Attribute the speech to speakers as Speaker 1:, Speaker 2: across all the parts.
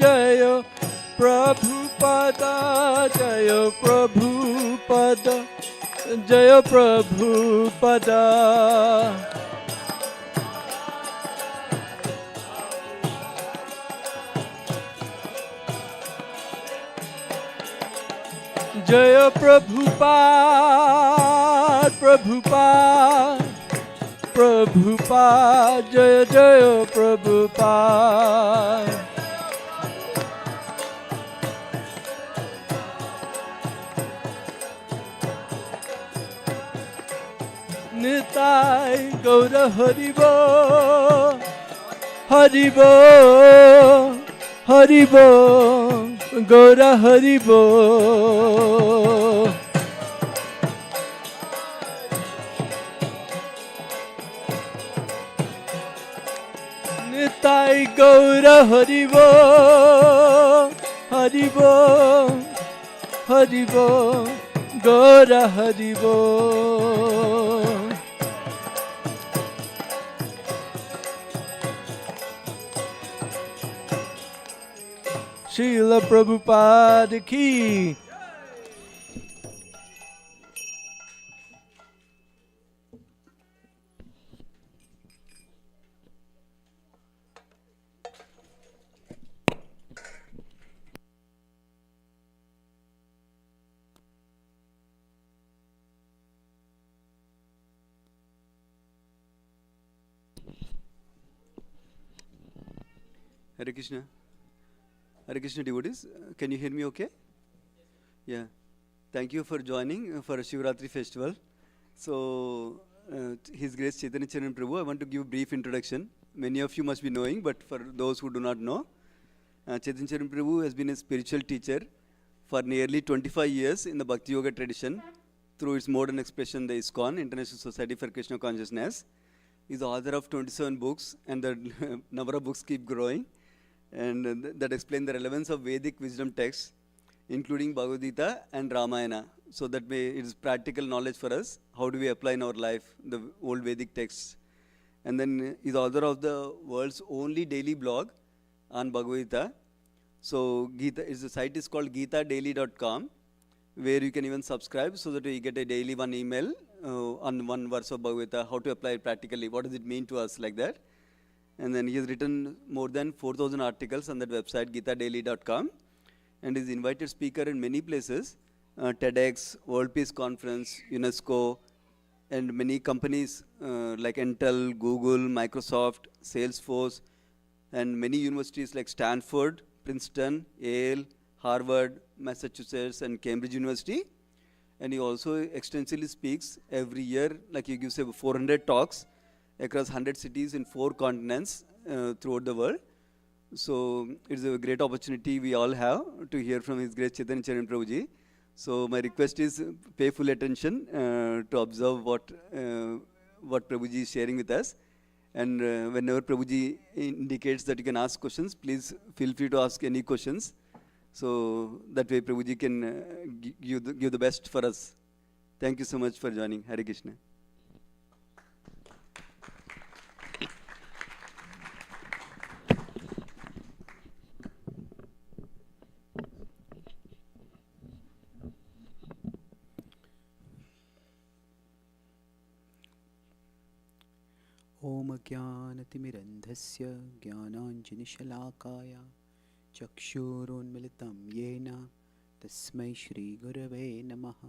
Speaker 1: जय प्रभुपादा जय प्रभुपादा जय प्रभुपादा जय प्रभुपाद प्रभुपाद प्रभुपाद जय जय प्रभुपाद निताय गौर हरिबो हरिबो हरिबो गौर हरिबो निताय गौर हरिबो हरिबो हरिबो गौर हरिबो Srila Prabhupada ki.
Speaker 2: Hare Krishna. Hare Krishna devotees, can you hear me okay? Yeah. Thank you for joining for Shivratri festival. So, His Grace Chaitanya Charan Prabhu, I want to give a brief introduction. Many of you must be knowing, but for those who do not know, Chaitanya Charan Prabhu has been a spiritual teacher for nearly 25 years in the Bhakti Yoga tradition through its modern expression, the ISKCON, International Society for Krishna Consciousness. He is the author of 27 books, and the number of books keep growing. And that explain the relevance of Vedic wisdom texts, including Bhagavad Gita and Ramayana. So that it is practical knowledge for us. How do we apply in our life the old Vedic texts? And then is author of the world's only daily blog on Bhagavad Gita. So the site is called geetadaily.com, where you can even subscribe so that you get a daily one email on one verse of Bhagavad Gita, how to apply it practically, what does it mean to us, like that. And then he has written more than 4,000 articles on that website, geetadaily.com, and is invited speaker in many places, TEDx, World Peace Conference, UNESCO, and many companies like Intel, Google, Microsoft, Salesforce, and many universities like Stanford, Princeton, Yale, Harvard, Massachusetts, and Cambridge University. And he also extensively speaks every year, like he gives 400 talks across 100 cities in 4 continents throughout the world. So it's a great opportunity we all have to hear from His Grace Chaitanya Charan Prabhuji. So my request is pay full attention to observe what Prabhuji is sharing with us. And whenever Prabhuji indicates that you can ask questions, please feel free to ask any questions. So that way Prabhuji can give the best for us. Thank you so much for joining. Hare Krishna.
Speaker 3: ओम ज्ञानतिमिरन्धस्य ज्ञानाञ्जनशलाकाय चक्षुरुन्मिलितं येन तस्मै श्रीगुरवे नमः।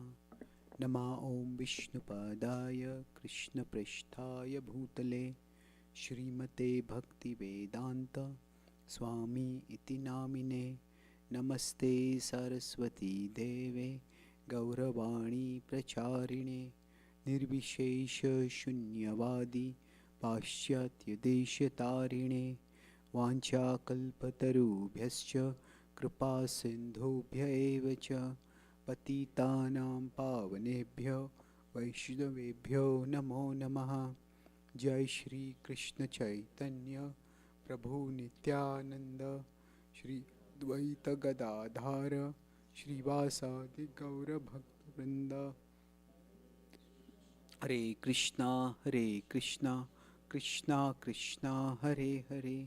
Speaker 3: नमः ॐ विष्णुपादाय कृष्णपृष्ठाय भूतले श्रीमते भक्तिवेदान्त स्वामी इति नामिने। नमस्ते सरस्वती देवे गौरवाणी प्रचारिणे निर्विशेष शून्यवादी पाश्चात्यदेशतारिणे। वाञ्छाकल्पतरुभ्यश्च कृपासिन्धुभ्य एव च पतितानां पावनेभ्यो वैष्णवेभ्यो नमो नमः। जय श्री कृष्ण चैतन्य प्रभु नित्यानंद श्री द्वैत गदाधार श्रीवासादि गौर भक्तवृंद। हरे Krishna Krishna Krishna Hare Hare,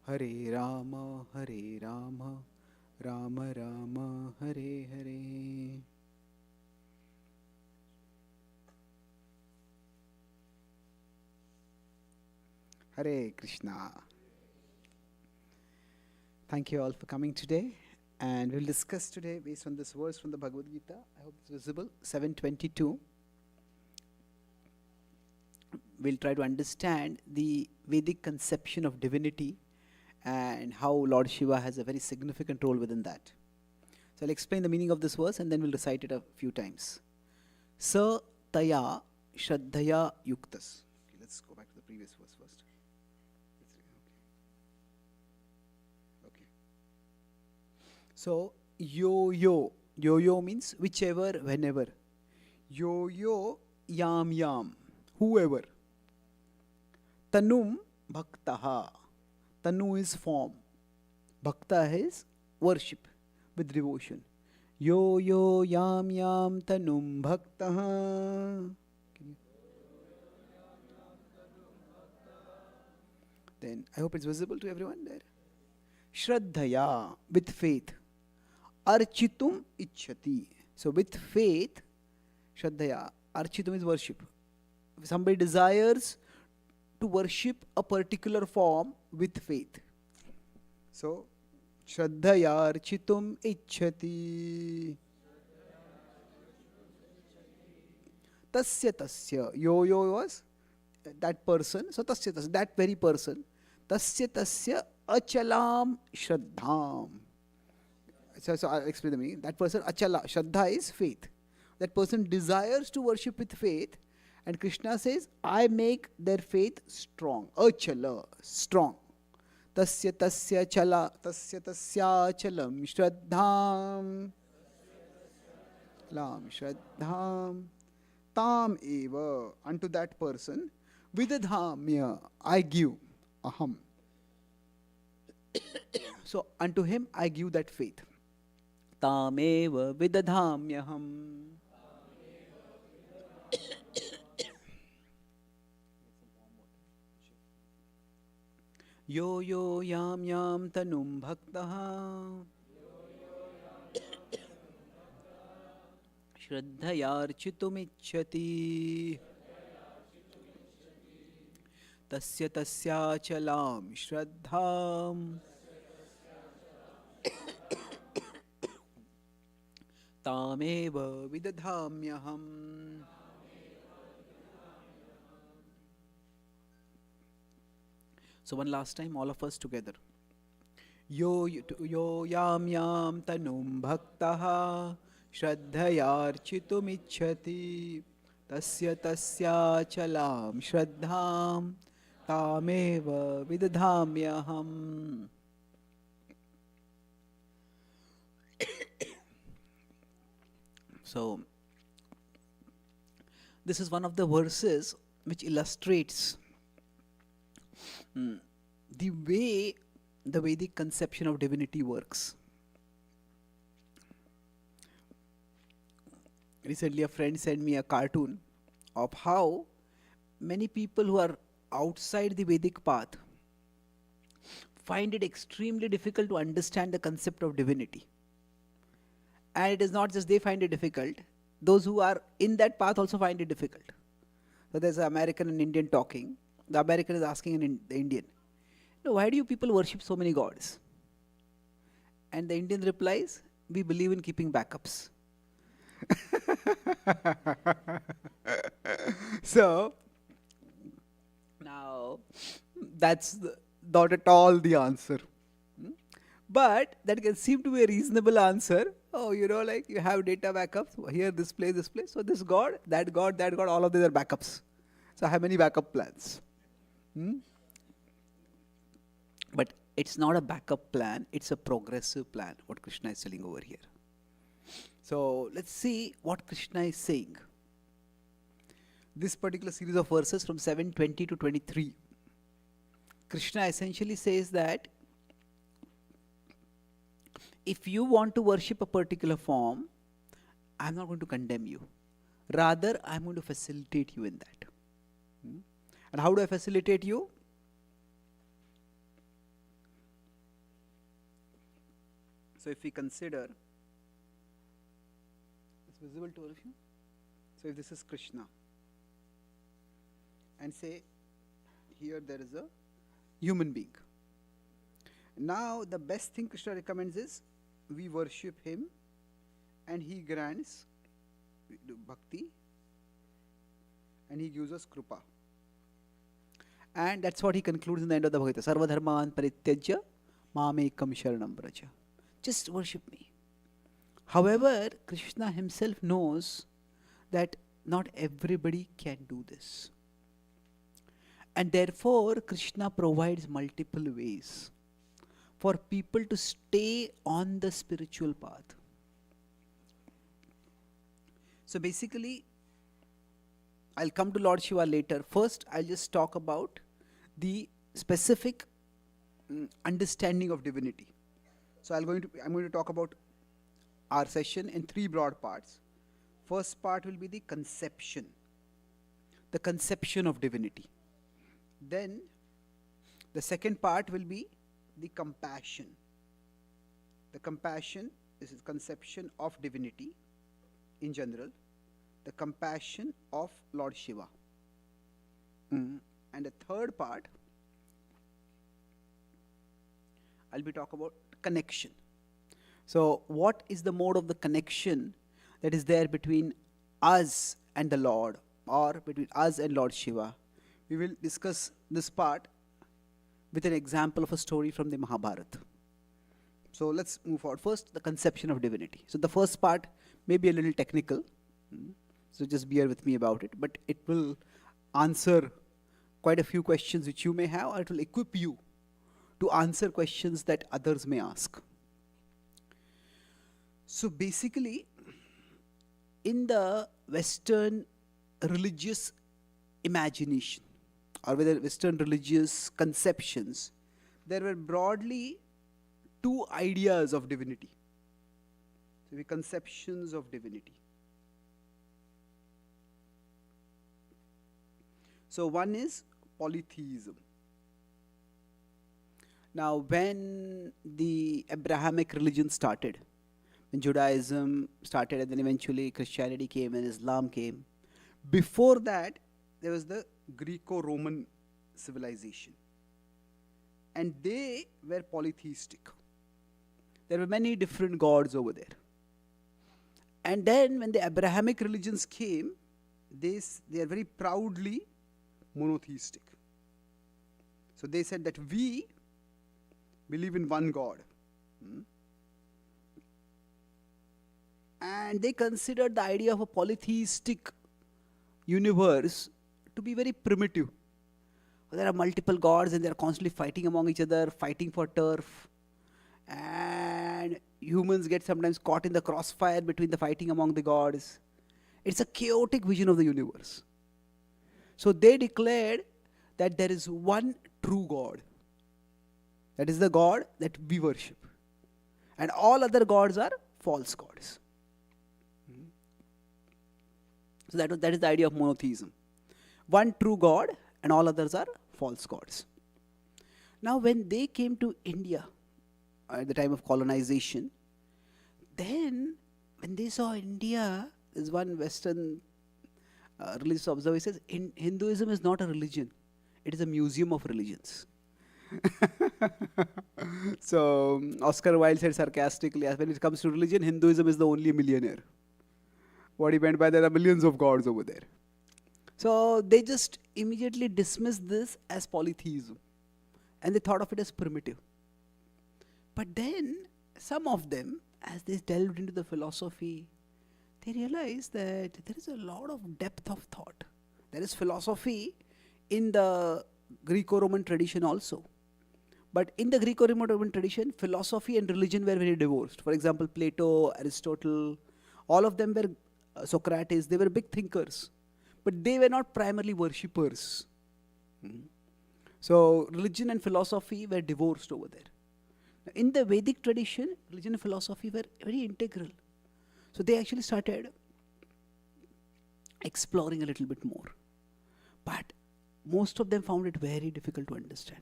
Speaker 3: Hare Rama, Hare Rama, Rama Rama, Hare Hare. Hare Krishna. Thank you all for coming today. And we'll discuss today based on this verse from the Bhagavad Gita. I hope it's visible. 722. We'll try to understand the Vedic conception of divinity and how Lord Shiva has a very significant role within that. So I'll explain the meaning of this verse and then we'll recite it a few times. Sa taya shraddhaya yuktas. Okay, let's go back to the previous verse first. Okay. So yo-yo means whichever, whenever. Yo-yo, yam, whoever. Tanum bhaktaha. Tanu is form. Bhakta is worship with devotion. Yo yam tanum bhaktaha. Then I hope it's visible to everyone there. Shraddhaya, with faith. Architum ichhati. So with faith, Shraddhaya, architum is worship. If somebody desires to worship a particular form with faith. So, Shraddhaya architum ichhati. Tasya. Yo was that person. So, tasya, that very person. Tasya achalam shraddham. So I'll explain the meaning. That person, achala, shraddha is faith. That person desires to worship with faith. And Krishna says, I make their faith strong. Achala, strong. Tasya chala, tasya chalam shraddham. Lam shraddham. Tam eva, unto that person, vidadhamya, I give, aham. So unto him I give that faith. Tam eva vidadhamyaham. Yo yam tanum bhaktaha. Shraddhayarchitum ichhati. Tasya chalam shraddham. Tameva vidadhamyaham. So one last time, all of us together. Yo yam tanum bhaktaha. Shraddhayarchitum ichhati. Tasya chalam shraddham. Tameva vidadhamyaham. So, this is one of the verses which illustrates the way the Vedic conception of divinity works. Recently, a friend sent me a cartoon of how many people who are outside the Vedic path find it extremely difficult to understand the concept of divinity. And it is not just they find it difficult, those who are in that path also find it difficult. So there's an American and Indian talking. The American is asking the Indian, why do you people worship so many gods? And the Indian replies, we believe in keeping backups. So, now, that's not at all the answer. But that can seem to be a reasonable answer. Oh, like you have data backups. Here, this place. So this God, that God, all of these are backups. So I have many backup plans. But it's not a backup plan. It's a progressive plan, what Krishna is telling over here. So let's see what Krishna is saying. This particular series of verses from 7:20 to 23. Krishna essentially says that if you want to worship a particular form, I'm not going to condemn you. Rather, I'm going to facilitate you in that. And how do I facilitate you? So if we consider, it's visible to all of you. So if this is Krishna, and say here there is a human being. Now the best thing Krishna recommends is we worship him and he grants bhakti and he gives us krupa. And that's what he concludes in the end of the Bhagavad Gita. Sarva dharman parityajya mamekam sharanam braja. Just worship me. However, Krishna himself knows that not everybody can do this. And therefore, Krishna provides multiple ways for people to stay on the spiritual path. So basically, I'll come to Lord Shiva later. First, I'll just talk about the specific understanding of divinity. So I'm going to talk about our session in three broad parts. First part will be the conception of divinity. Then the second part will be the compassion. The compassion is the conception of divinity in general. The compassion of Lord Shiva. And the third part, I'll be talking about connection. So what is the mode of the connection that is there between us and the Lord, or between us and Lord Shiva? We will discuss this part with an example of a story from the Mahabharata. So let's move forward. First, the conception of divinity. So the first part may be a little technical, so just bear with me about it, but it will answer quite a few questions which you may have, or it will equip you to answer questions that others may ask. So basically, in the Western religious imagination, or whether Western religious conceptions, there were broadly two ideas of divinity. So the conceptions of divinity. So one is polytheism. Now when the Abrahamic religion started, when Judaism started and then eventually Christianity came and Islam came, before that there was the Greco-Roman civilization. And they were polytheistic. There were many different gods over there. And then when the Abrahamic religions came, they are very proudly monotheistic. So they said that we believe in one God. And they considered the idea of a polytheistic universe to be very primitive. There are multiple gods and they are constantly fighting among each other, fighting for turf. And humans get sometimes caught in the crossfire between the fighting among the gods. It's a chaotic vision of the universe. So they declared that there is one true God. That is the God that we worship. And all other gods are false gods. So that is the idea of monotheism. One true God and all others are false gods. Now when they came to India at the time of colonization, then when they saw India, there's one Western religious observer says, Hinduism is not a religion, it is a museum of religions. So Oscar Wilde said sarcastically, when it comes to religion, Hinduism is the only millionaire. What he meant by there are millions of gods over there. So they just immediately dismissed this as polytheism. And they thought of it as primitive. But then some of them, as they delved into the philosophy, they realized that there is a lot of depth of thought. There is philosophy in the Greco-Roman tradition also. But in the Greco-Roman tradition, philosophy and religion were very divorced. For example, Plato, Aristotle, all of them were Socrates, they were big thinkers. But they were not primarily worshippers. So religion and philosophy were divorced over there. In the Vedic tradition, religion and philosophy were very integral. So they actually started exploring a little bit more. But most of them found it very difficult to understand.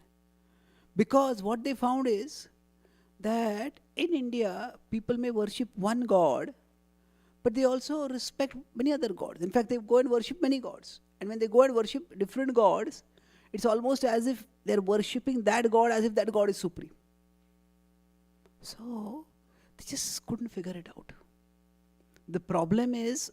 Speaker 3: Because what they found is that in India, people may worship one God, but they also respect many other gods. In fact, they go and worship many gods. And when they go and worship different gods, it's almost as if they're worshipping that God as if that God is supreme. So they just couldn't figure it out. The problem is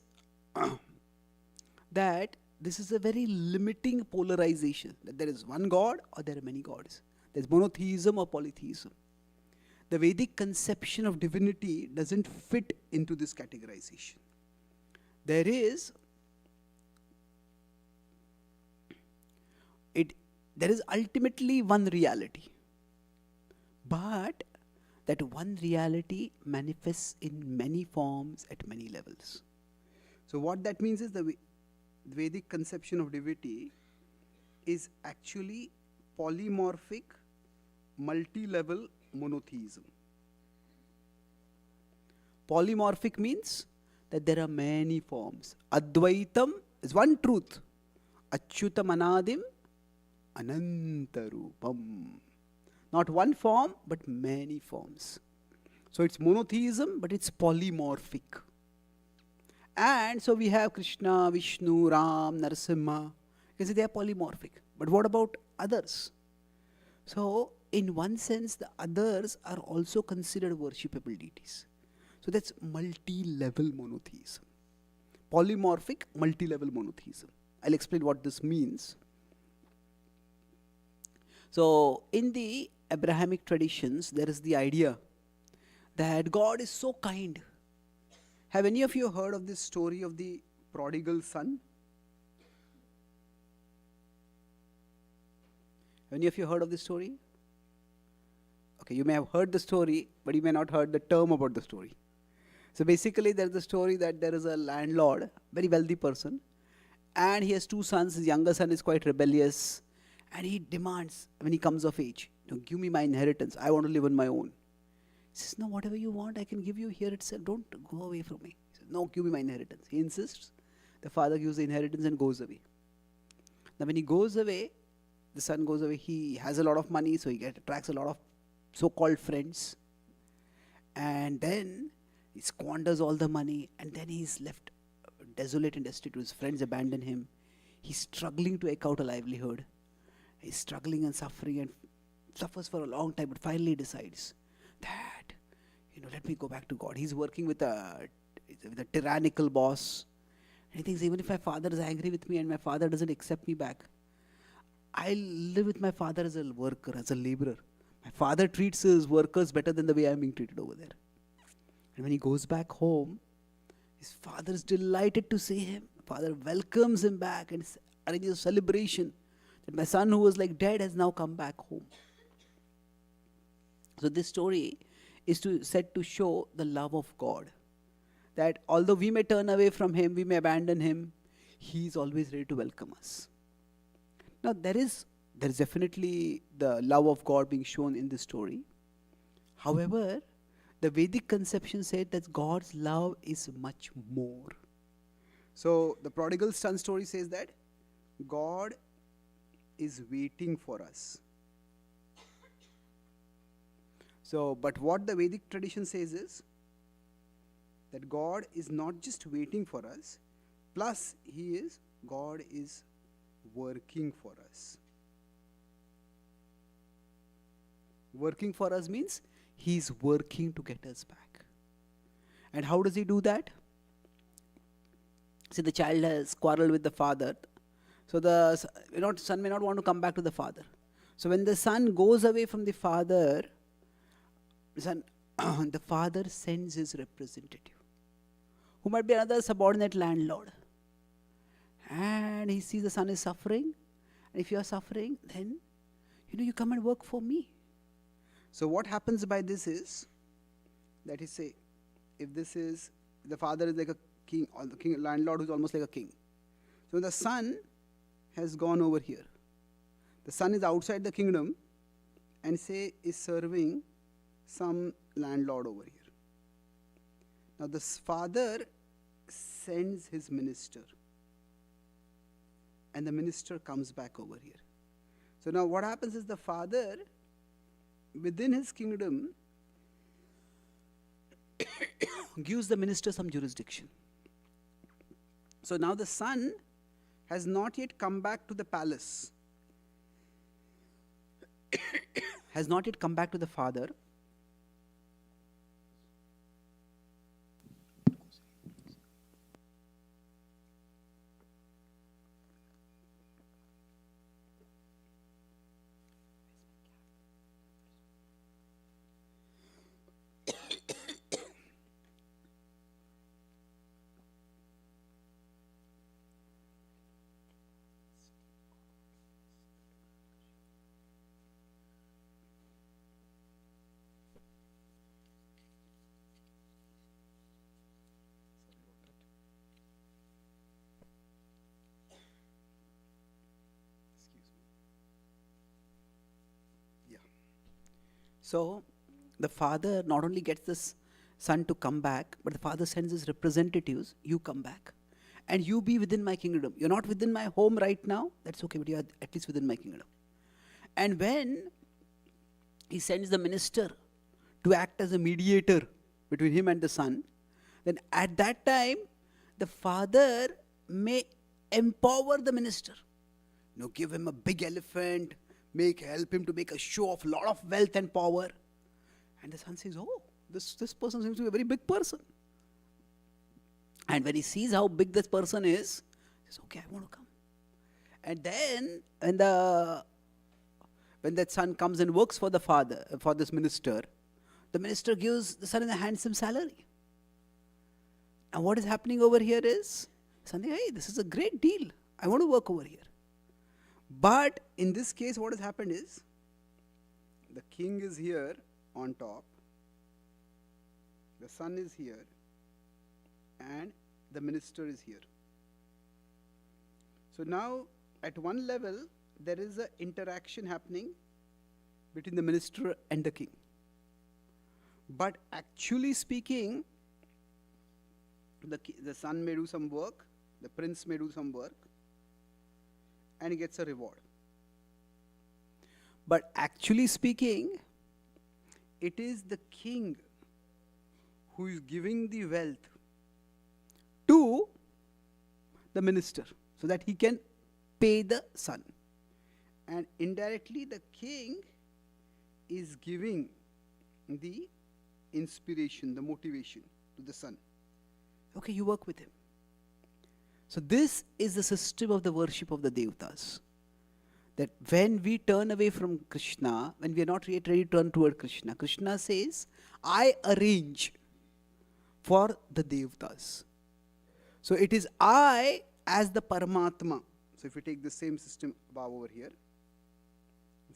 Speaker 3: that this is a very limiting polarization, that there is one God or there are many gods. There's monotheism or polytheism. The Vedic conception of divinity doesn't fit into this categorization. There is ultimately one reality, but that one reality manifests in many forms at many levels. So what that means is the Vedic conception of divinity is actually polymorphic, multi-level monotheism. Polymorphic means that there are many forms. Advaitam is one truth. Achyutam anadim anantarupam. Not one form, but many forms. So it's monotheism, but it's polymorphic. And so we have Krishna, Vishnu, Ram, Narasimha. You can say they are polymorphic. But what about others? So in one sense, the others are also considered worshipable deities. So that's multi-level monotheism. Polymorphic, multi-level monotheism. I'll explain what this means. So in the Abrahamic traditions, there is the idea that God is so kind. Have any of you heard of this story of the prodigal son? Have any of you heard of this story? Okay, you may have heard the story, but you may not heard the term about the story. So basically, there's the story that there is a landlord, very wealthy person, and he has two sons. His younger son is quite rebellious, and he demands, when he comes of age, give me my inheritance. I want to live on my own. He says, no, whatever you want, I can give you here itself. Don't go away from me. He says, no, give me my inheritance. He insists. The father gives the inheritance and goes away. Now, when he goes away, the son goes away. He has a lot of money, so he attracts a lot of so-called friends. And then he squanders all the money, and then he's left desolate and destitute. His friends abandon him. He's struggling to eke out a livelihood. He's struggling and suffering and suffers for a long time, but finally decides that, let me go back to God. He's working with a tyrannical boss. And he thinks, even if my father is angry with me and my father doesn't accept me back, I'll live with my father as a worker, as a laborer. My father treats his workers better than the way I'm being treated over there. And when he goes back home, his father is delighted to see him. Father welcomes him back and arranges a celebration that my son who was like dead has now come back home. So this story is set to show the love of God. That although we may turn away from him, we may abandon him, he is always ready to welcome us. Now there is definitely the love of God being shown in this story. However, the Vedic conception said that God's love is much more. So the prodigal son story says that God is waiting for us. So, but what the Vedic tradition says is that God is not just waiting for us, plus God is working for us. Working for us means he's working to get us back. And how does he do that? See, the child has quarreled with the father. So the son may not want to come back to the father. So when the son goes away from the father, the father sends his representative, who might be another subordinate landlord. And he sees the son is suffering. And if you are suffering, then you come and work for me. So what happens by this is that he say, if the father is like a king, or the king landlord who's almost like a king. So the son has gone over here. The son is outside the kingdom and is serving some landlord over here. Now this father sends his minister, and the minister comes back over here. So now what happens is the father, within his kingdom, gives the minister some jurisdiction. So now the son has not yet come back to the palace, has not yet come back to the father. So the father not only gets this son to come back, but the father sends his representatives, you come back. And you be within my kingdom. You're not within my home right now, that's okay, but you are at least within my kingdom. And when he sends the minister to act as a mediator between him and the son, then at that time, the father may empower the minister. Give him a big elephant, help him to make a show of a lot of wealth and power. And the son says, oh, this person seems to be a very big person. And when he sees how big this person is, he says, okay, I want to come. And then when that son comes and works for the father, for this minister, the minister gives the son a handsome salary. And what is happening over here is, son, hey, this is a great deal. I want to work over here. But in this case, what has happened is, the king is here on top, the son is here, and the minister is here. So now, at one level, there is an interaction happening between the minister and the king. But actually speaking, the son may do some work, the prince may do some work, and he gets a reward. But actually speaking, it is the king who is giving the wealth to the minister so that he can pay the son. And indirectly, the king is giving the inspiration, the motivation to the son. Okay, you work with him. So this is the system of the worship of the Devatas. That when we turn away from Krishna, when we are not yet ready to turn toward Krishna, Krishna says, I arrange for the Devatas. So it is I as the Paramatma. So if we take the same system above over here,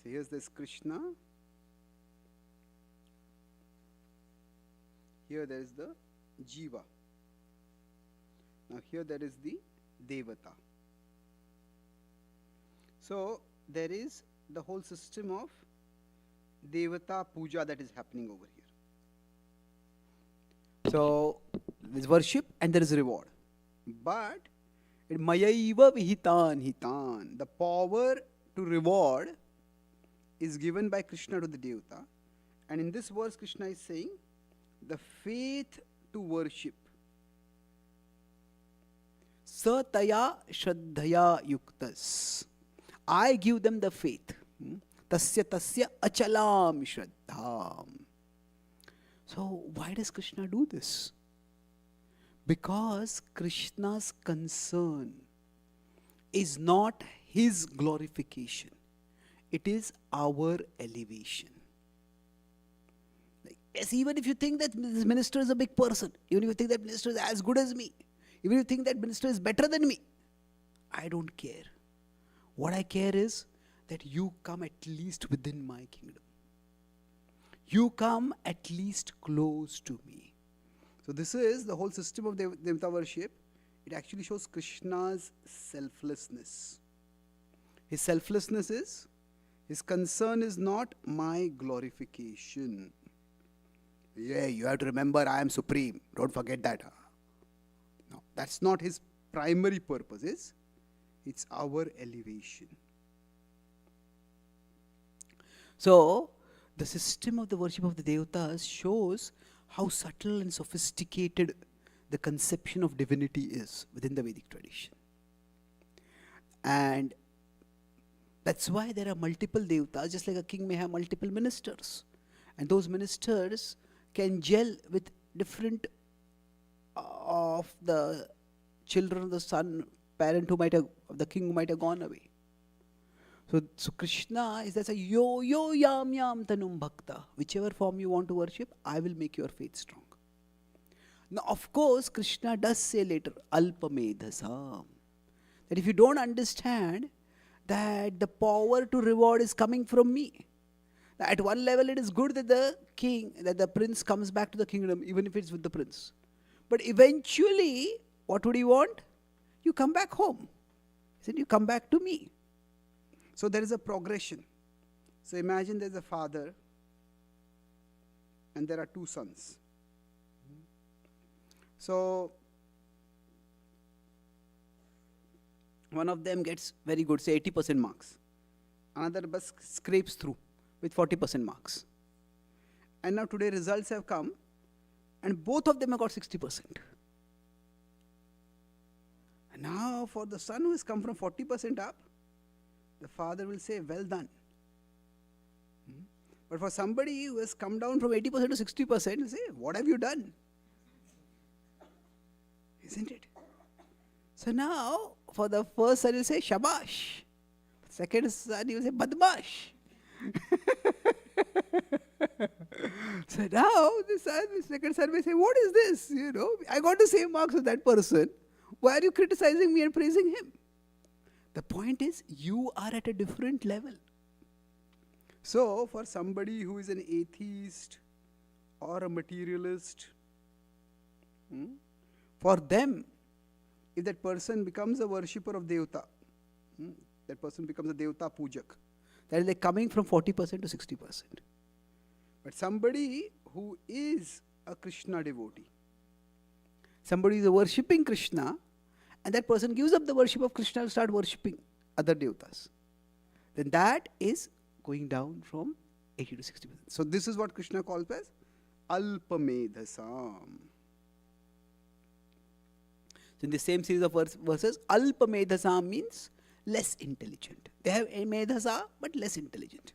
Speaker 3: so here's this Krishna. Here there is the Jiva. Now here there is the Devata. So there is the whole system of Devata Puja that is happening over here. So there is worship and there is reward. But Mayaiva Vihitan Hitan, the power to reward is given by Krishna to the Devata. And in this verse Krishna is saying, the faith to worship. Sataya Shraddhaya Yuktas. I give them the faith. Tasya tasya achalam shraddham. So why does Krishna do this? Because Krishna's concern is not his glorification. It is our elevation. Yes, even if you think that this minister is a big person, even if you think that minister is as good as me, even if you think that minister is better than me, I don't care. What I care is that you come at least within my kingdom. You come at least close to me. So this is the whole system of Devata worship. It actually shows Krishna's selflessness. His selflessness is, his concern is not my glorification. Yeah, you have to remember I am supreme. Don't forget that. No, that's not his primary purpose. It's our elevation. So, the system of the worship of the Devatas shows how subtle and sophisticated the conception of divinity is within the Vedic tradition. And that's why there are multiple devatas, just like a king may have multiple ministers. And those ministers can gel with different of the children of the son, parent who might have, the king who might have gone away. So Krishna is that's a yo yam yam tanum bhakta. Whichever form you want to worship, I will make your faith strong. Now, of course, Krishna does say later, alpamedhasam, that if you don't understand that the power to reward is coming from me. Now, at one level, it is good that the king, that the prince comes back to the kingdom, even if it's with the prince. But eventually, what would he want? You come back home. He said, you come back to me. So there is a progression. So imagine there's a father and there are two sons. So one of them gets very good, say 80% marks. Another bus scrapes through with 40% marks. And now today results have come and both of them have got 60%. And now for the son who has come from 40% up, the father will say, well done. But for somebody who has come down from 80% to 60%, he'll say, what have you done? Isn't it? So now, for the first son, he'll say, shabash. Second son, he will say, badmash. So now, the second son may say, what is this? You know, I got the same marks as that person. Why are you criticizing me and praising him? The point is, you are at a different level. So, for somebody who is an atheist or a materialist, for them, if that person becomes a worshipper of Devta, that person becomes a Devta Pujak. That is like coming from 40% to 60%. But somebody who is a Krishna devotee, somebody is worshipping Krishna, and that person gives up the worship of Krishna to start worshipping other Devtas, then that is going down from 80 to 60%. So this is what Krishna calls as alpamedhasam. So in the same series of verses, alpamedhasam means less intelligent. They have a medhasa, but less intelligent.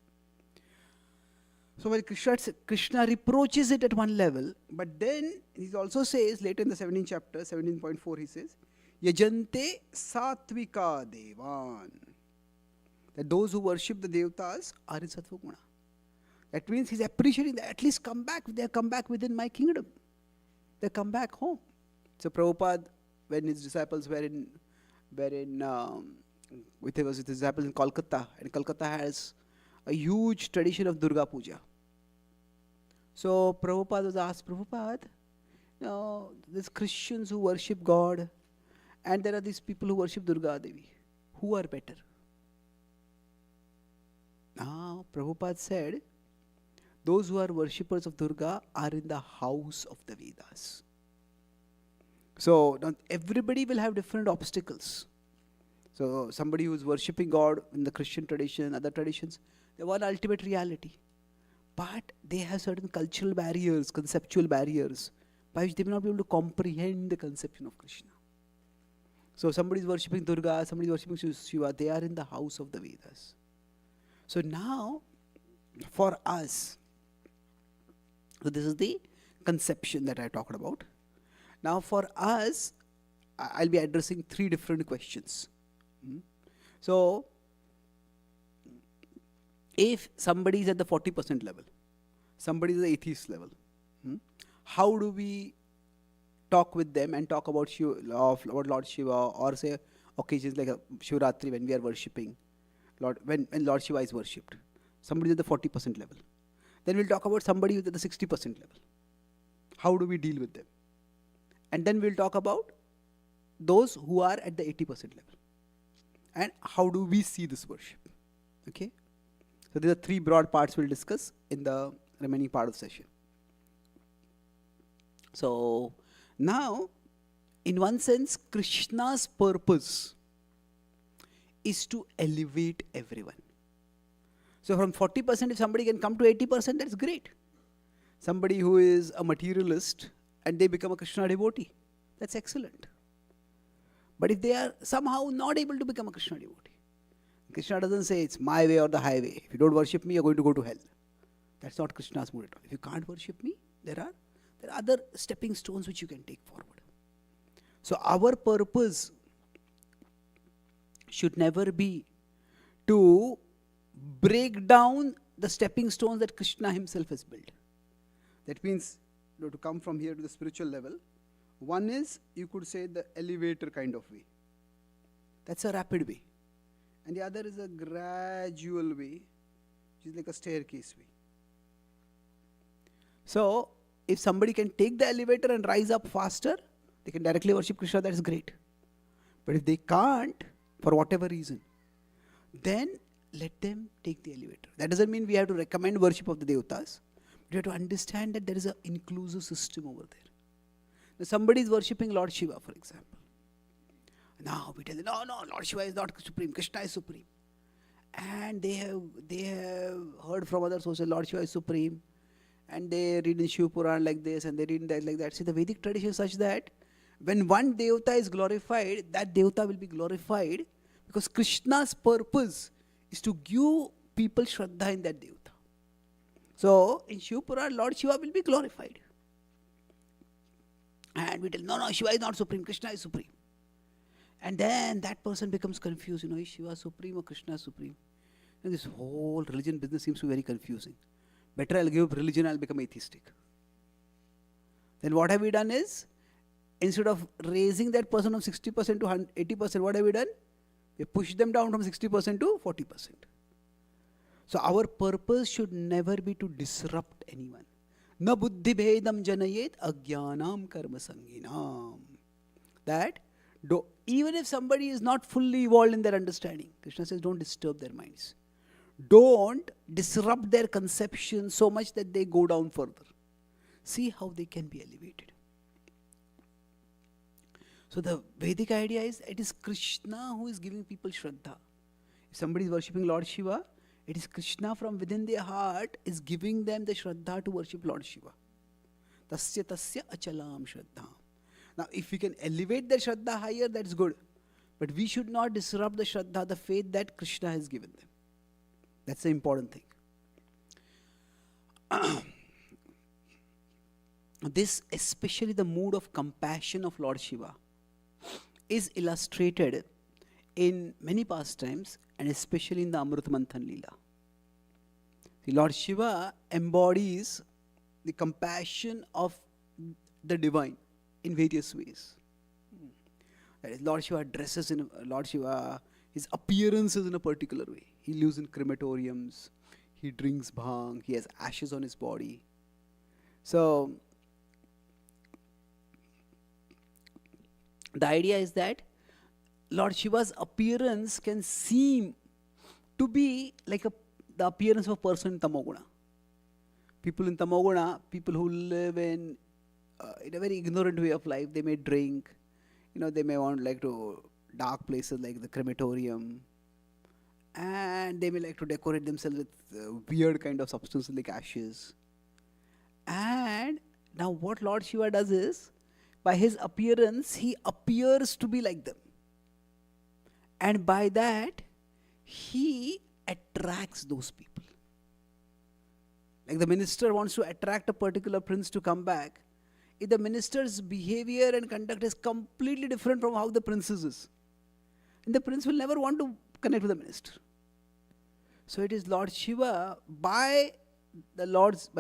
Speaker 3: So while Krishna reproaches it at one level, but then he also says, later in the 17th chapter, 17.4, he says, Yajante satvika devan. That those who worship the devtas are in sattva guna. That means he's appreciating that at least they have come back within my kingdom. They come back home. So Prabhupada, when his disciples were with his disciples in Kolkata, and Kolkata has a huge tradition of Durga Puja. So Prabhupada was asked, Prabhupada, there's Christians who worship God, and there are these people who worship Durga Devi. Who are better? Now, Prabhupada said, those who are worshippers of Durga are in the house of the Vedas. So, now everybody will have different obstacles. So, somebody who is worshipping God in the Christian tradition, other traditions, they want ultimate reality. But they have certain cultural barriers, conceptual barriers, by which they may not be able to comprehend the conception of Krishna. So, somebody is worshipping Durga, somebody is worshipping Shiva, they are in the house of the Vedas. So, now, for us, so this is the conception that I talked about. Now, for us, I'll be addressing three different questions. So, if somebody is at the 40% level, somebody is at the atheist level, how do we talk with them and talk about Lord Shiva, or say occasions like Shivratri when we are worshipping, when Lord Shiva is worshipped? Somebody is at the 40% level. Then we'll talk about somebody who's at the 60% level. How do we deal with them? And then we'll talk about those who are at the 80% level. And how do we see this worship? Okay? So these are three broad parts we'll discuss in the remaining part of the session. So now, in one sense, Krishna's purpose is to elevate everyone. So from 40%, if somebody can come to 80%, that's great. somebody who is a materialist and they become a Krishna devotee. That's excellent. But if they are somehow not able to become a Krishna devotee, Krishna doesn't say it's my way or the highway. If you don't worship me, you're going to go to hell. That's not Krishna's mood at all. If you can't worship me, there are other stepping stones which you can take forward. So our purpose should never be to break down the stepping stones that Krishna himself has built. That means, to come from here to the spiritual level, one is, you could say, the elevator kind of way. That's a rapid way. And the other is a gradual way, which is like a staircase way. So, if somebody can take the elevator and rise up faster, they can directly worship Krishna, that is great. But if they can't, for whatever reason, then let them take the elevator. That doesn't mean we have to recommend worship of the devatas. We have to understand that there is an inclusive system over there. Now somebody is worshipping Lord Shiva, for example. Now we tell them, no, Lord Shiva is not supreme, Krishna is supreme. And they have heard from other sources, Lord Shiva is supreme. And they read in Shiv Puran like this, and they read in that like that. See, the Vedic tradition is such that when one devata is glorified, that devata will be glorified because Krishna's purpose is to give people Shraddha in that devata. So, in Shiv Puran, Lord Shiva will be glorified. And we tell, no, Shiva is not supreme, Krishna is supreme. And then that person becomes confused, is Shiva supreme or Krishna supreme? This whole religion business seems to be very confusing. Better I'll give up religion, I'll become atheistic. Then what have we done is, instead of raising that person from 60% to 80%, what have we done? We push them down from 60% to 40%. So our purpose should never be to disrupt anyone. Na buddhi bhedam janayet agyanam karma sanginam. That even if somebody is not fully evolved in their understanding, Krishna says don't disturb their minds. Don't disrupt their conception so much that they go down further. See how they can be elevated. So the Vedic idea is, it is Krishna who is giving people Shraddha. If somebody is worshipping Lord Shiva, it is Krishna from within their heart is giving them the Shraddha to worship Lord Shiva. Tasya tasya achalam Shraddha. Now if we can elevate the Shraddha higher, that's good. But we should not disrupt the Shraddha, the faith that Krishna has given them. That's the important thing. This, especially the mood of compassion of Lord Shiva, is illustrated in many pastimes and especially in the Amrit Manthan Leela. See, Lord Shiva embodies the compassion of the divine in various ways. That is, Lord Shiva dresses in, Lord Shiva, his appearance is in a particular way. He lives in crematoriums, he drinks bhang, he has ashes on his body. So, the idea is that Lord Shiva's appearance can seem to be like the appearance of a person in Tamoguna. People in Tamoguna, people who live in a very ignorant way of life, they may drink, they may want to dark places like the crematorium, and they may like to decorate themselves with weird kind of substances like ashes. And now what Lord Shiva does is, by his appearance, he appears to be like them. And by that, he attracts those people. Like the minister wants to attract a particular prince to come back. If the minister's behavior and conduct is completely different from how the prince's is, and the prince will never want to connect with the minister. So it is Lord Shiva, by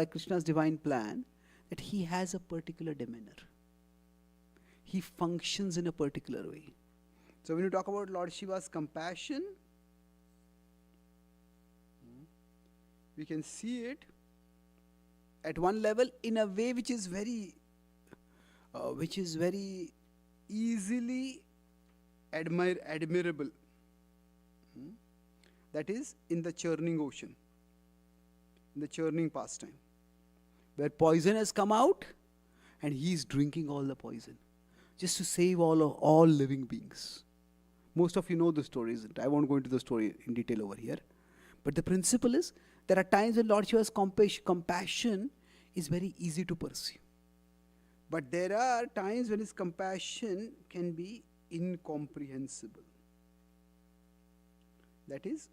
Speaker 3: Krishna's divine plan, that he has a particular demeanor. He functions in a particular way. So when you talk about Lord Shiva's compassion, we can see it at one level in a way which is very easily admirable. That is in the churning ocean, in the churning pastime, where poison has come out and he is drinking all the poison just to save all living beings. Most of you know the story, isn't it? I won't go into the story in detail over here. But the principle is, there are times when Lord Shiva's compassion is very easy to perceive. But there are times when his compassion can be incomprehensible. That is,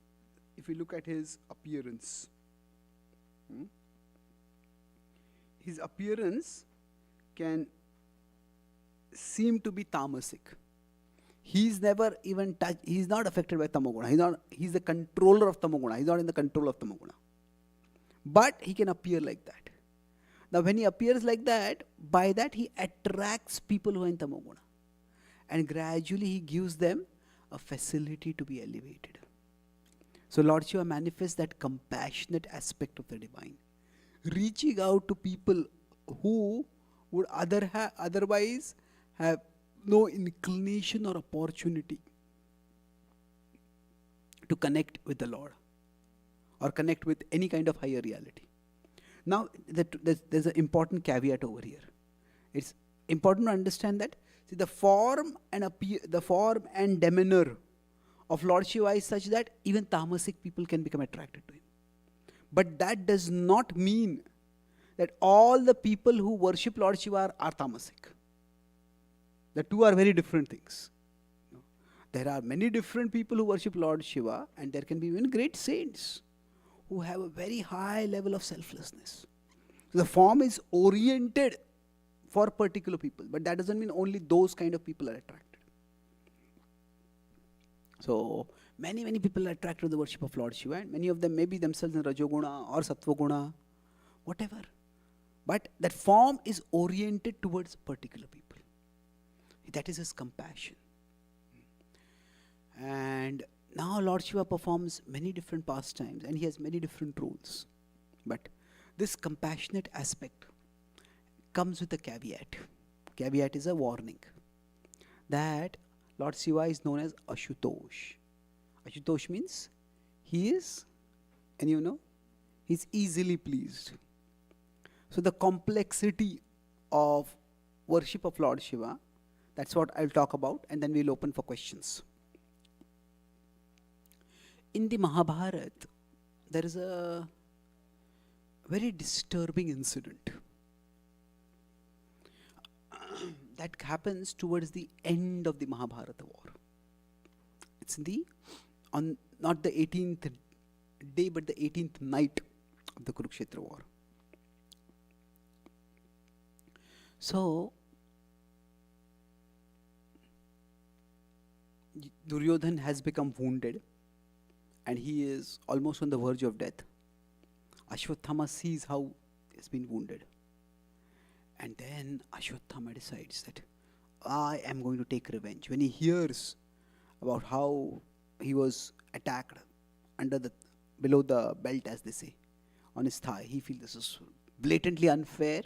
Speaker 3: if you look at his appearance, his appearance can seem to be tamasic. He's never even touched, he's not affected by tamoguna. He's the controller of tamoguna. He's not in the control of tamoguna. But he can appear like that. Now when he appears like that, by that he attracts people who are in tamoguna. And gradually he gives them a facility to be elevated. So Lord Shiva manifests that compassionate aspect of the divine, reaching out to people who would otherwise have no inclination or opportunity to connect with the Lord or connect with any kind of higher reality. Now, there's an important caveat over here. It's important to understand that the form and demeanor of Lord Shiva is such that even tamasic people can become attracted to him. But that does not mean that all the people who worship Lord Shiva are tamasic. The two are very different things. There are many different people who worship Lord Shiva, and there can be even great saints who have a very high level of selflessness. So the form is oriented for particular people, but that doesn't mean only those kind of people are attracted. So many people are attracted to the worship of Lord Shiva, and many of them may be themselves in Rajoguna or Sattvaguna, whatever. But that form is oriented towards particular people. That is his compassion. And now Lord Shiva performs many different pastimes and he has many different roles. But this compassionate aspect comes with a caveat. Caveat is a warning that Lord Shiva is known as Ashutosh. Ashutosh means he is, and you know, he's easily pleased. So the complexity of worship of Lord Shiva, that's what I'll talk about, and then we'll open for questions. In the Mahabharata, there is a very disturbing incident that happens towards the end of the Mahabharata war. It's not the 18th day, but the 18th night of the Kurukshetra war. So, Duryodhan has become wounded and he is almost on the verge of death. Ashwatthama sees how he has been wounded. And then Ashwatthama decides that I am going to take revenge. When he hears about how he was attacked below the belt, as they say, on his thigh, he feels this is blatantly unfair.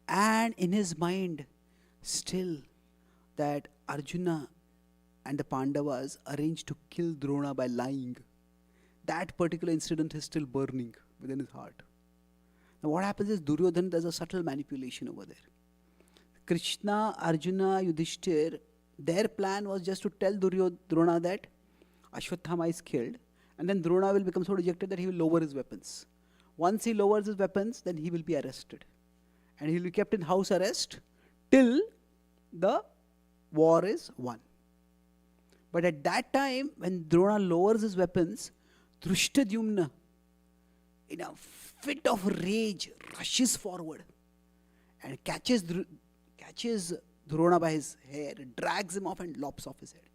Speaker 3: And in his mind, still that Arjuna and the Pandavas arranged to kill Drona by lying. That particular incident is still burning within his heart. Now what happens is Duryodhana does a subtle manipulation over there. Krishna, Arjuna, Yudhishthir, their plan was just to tell Drona that Ashwatthama is killed, and then Drona will become so dejected that he will lower his weapons. Once he lowers his weapons, then he will be arrested. And he will be kept in house arrest till the war is won. But at that time, when Drona lowers his weapons, Drishtadyumna, in a fit of rage, rushes forward and catches Drona by his hair, drags him off and lops off his head.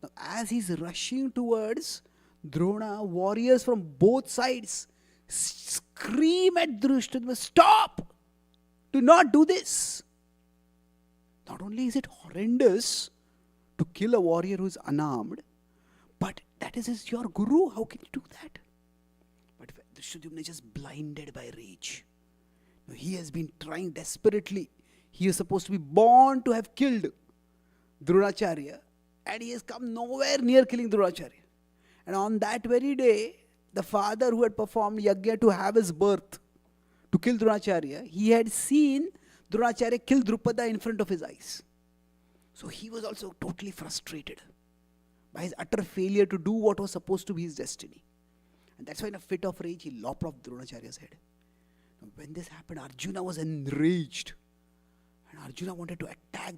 Speaker 3: Now, as he's rushing towards Drona, warriors from both sides scream at Drishtadyumna, "Stop! Do not do this!" Not only is it horrendous to kill a warrior who is unarmed, but that is your guru. How can you do that? But Drishtadyumna is just blinded by rage. Now, he has been trying desperately. He is supposed to be born to have killed Dronacharya, and he has come nowhere near killing Dronacharya. And on that very day, the father who had performed yajna to have his birth, to kill Dronacharya, he had seen Dronacharya kill Drupada in front of his eyes. So he was also totally frustrated by his utter failure to do what was supposed to be his destiny. And that's why in a fit of rage, he lopped off Dronacharya's head. Now, when this happened, Arjuna was enraged. And Arjuna wanted to attack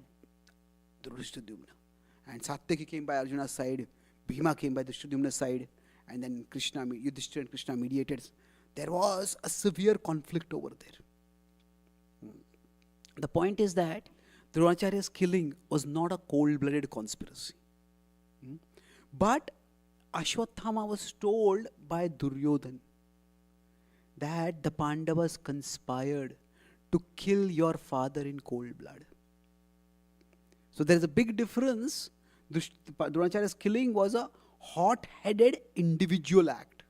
Speaker 3: Drishtadyumna. And Satyaki came by Arjuna's side, Bhima came by Drishtadyumna's side, and then Yudhishthira and Krishna mediated. There was a severe conflict over there. The point is that Dronacharya's killing was not a cold-blooded conspiracy. But Ashwatthama was told by Duryodhan that the Pandavas conspired to kill your father in cold blood. So there is a big difference. Dronacharya's killing was a hot-headed individual act.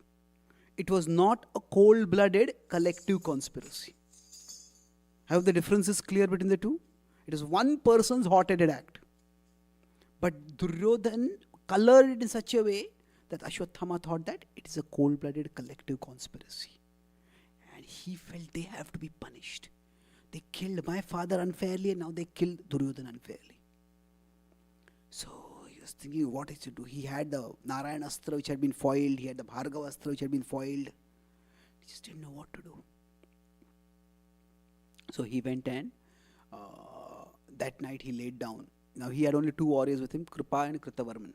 Speaker 3: It was not a cold-blooded collective conspiracy. I hope the difference is clear between the two. It is one person's hot-headed act. But Duryodhan colored it in such a way that Ashwatthama thought that it is a cold-blooded collective conspiracy. And he felt they have to be punished. They killed my father unfairly and now they killed Duryodhan unfairly. So he was thinking what he should do. He had the Narayana Astra which had been foiled. He had the Bhargava Astra which had been foiled. He just didn't know what to do. So he went and that night he laid down. Now he had only two warriors with him, Kripa and Kritavarman.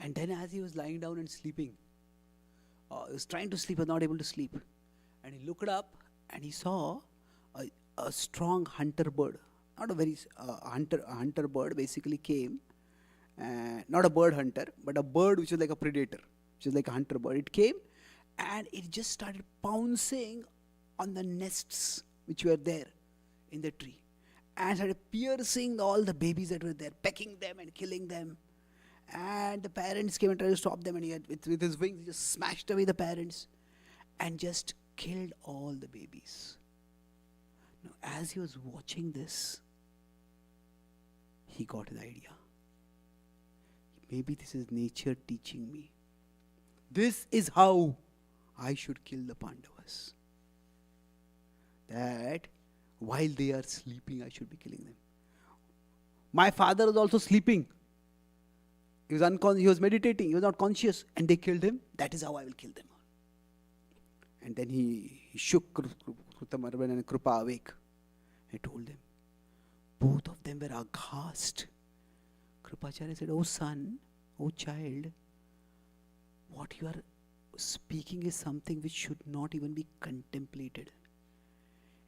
Speaker 3: And then as he was lying down and sleeping, he was trying to sleep but not able to sleep. And he looked up and he saw a strong hunter bird. Not a very hunter bird basically came. Not a bird hunter, but a bird which was like a predator, which is like a hunter bird. It came and it just started pouncing on the nests which were there in the tree. And started piercing all the babies that were there, pecking them and killing them. And the parents came and tried to stop them, and he had, with his wings, he just smashed away the parents and just killed all the babies. Now, as he was watching this, he got an idea. Maybe this is nature teaching me. This is how I should kill the Pandavas. That while they are sleeping, I should be killing them. My father was also sleeping. He was meditating. He was not conscious. And they killed him. That is how I will kill them all. And then he shook Krutamarvan and Krupa awake. He told them. Both of them were aghast. Krupacharya said, "Oh son, oh child, what you are speaking is something which should not even be contemplated.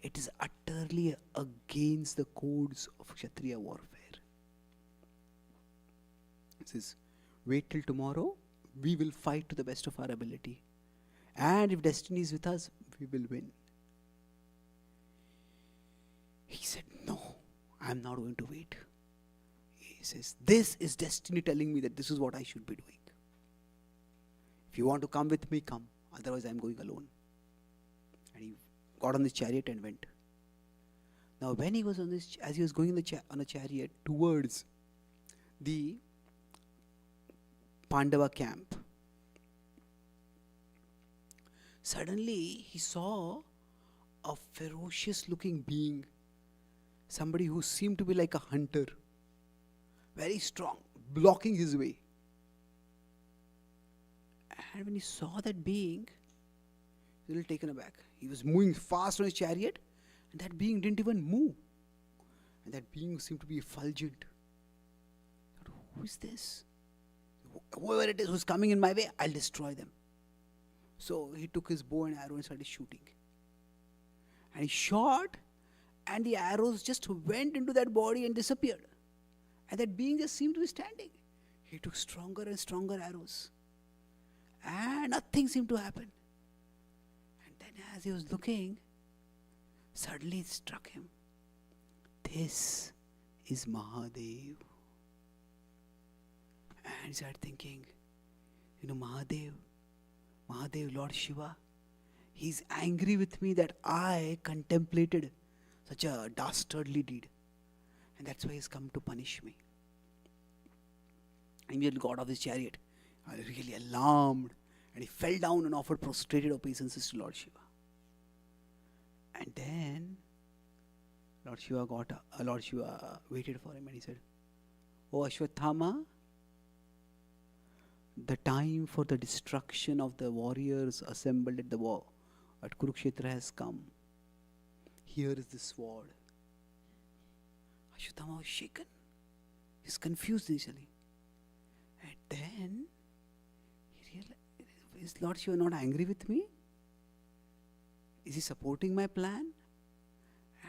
Speaker 3: It is utterly against the codes of Kshatriya warfare." He says, "Wait till tomorrow, we will fight to the best of our ability. And if destiny is with us, we will win." He said, "No, I am not going to wait." He says, "This is destiny telling me that this is what I should be doing. If you want to come with me, come. Otherwise, I am going alone." And he got on his chariot and went. Now, when he was as he was going on a chariot towards the Pandava camp, suddenly he saw a ferocious looking being, somebody who seemed to be like a hunter, very strong, blocking his way. And when he saw that being, he was a little taken aback. He was moving fast on his chariot, and that being didn't even move. And that being seemed to be effulgent. Who is this? Whoever it is who's coming in my way, I'll destroy them. So he took his bow and arrow and started shooting. And he shot, and the arrows just went into that body and disappeared. And that being just seemed to be standing. He took stronger and stronger arrows. And nothing seemed to happen. And then as he was looking, suddenly it struck him. This is Mahadev. And he started thinking, Mahadev, Lord Shiva, he's angry with me that I contemplated such a dastardly deed. And that's why he's come to punish me. And immediately got off his chariot, really alarmed, and he fell down and offered prostrated obeisances to Lord Shiva. And then Lord Shiva waited for him and he said, "O Ashwatthama, the time for the destruction of the warriors assembled at the But Kurukshetra has come. Here is the sword. Ashwatthama was shaken. He's confused initially. And then he realized, is Lord Shiva not angry with me? Is he supporting my plan?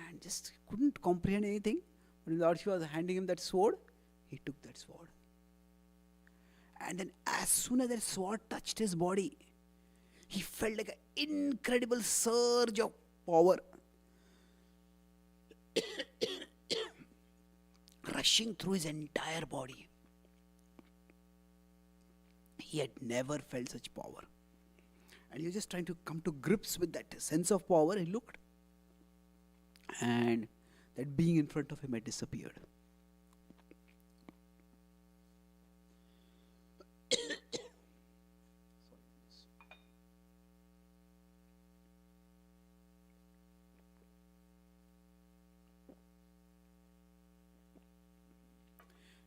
Speaker 3: And just couldn't comprehend anything. When Lord Shiva was handing him that sword, he took that sword. And then as soon as that sword touched his body, he felt like an incredible surge of power rushing through his entire body. He had never felt such power. And he was just trying to come to grips with that sense of power. He looked, and that being in front of him had disappeared.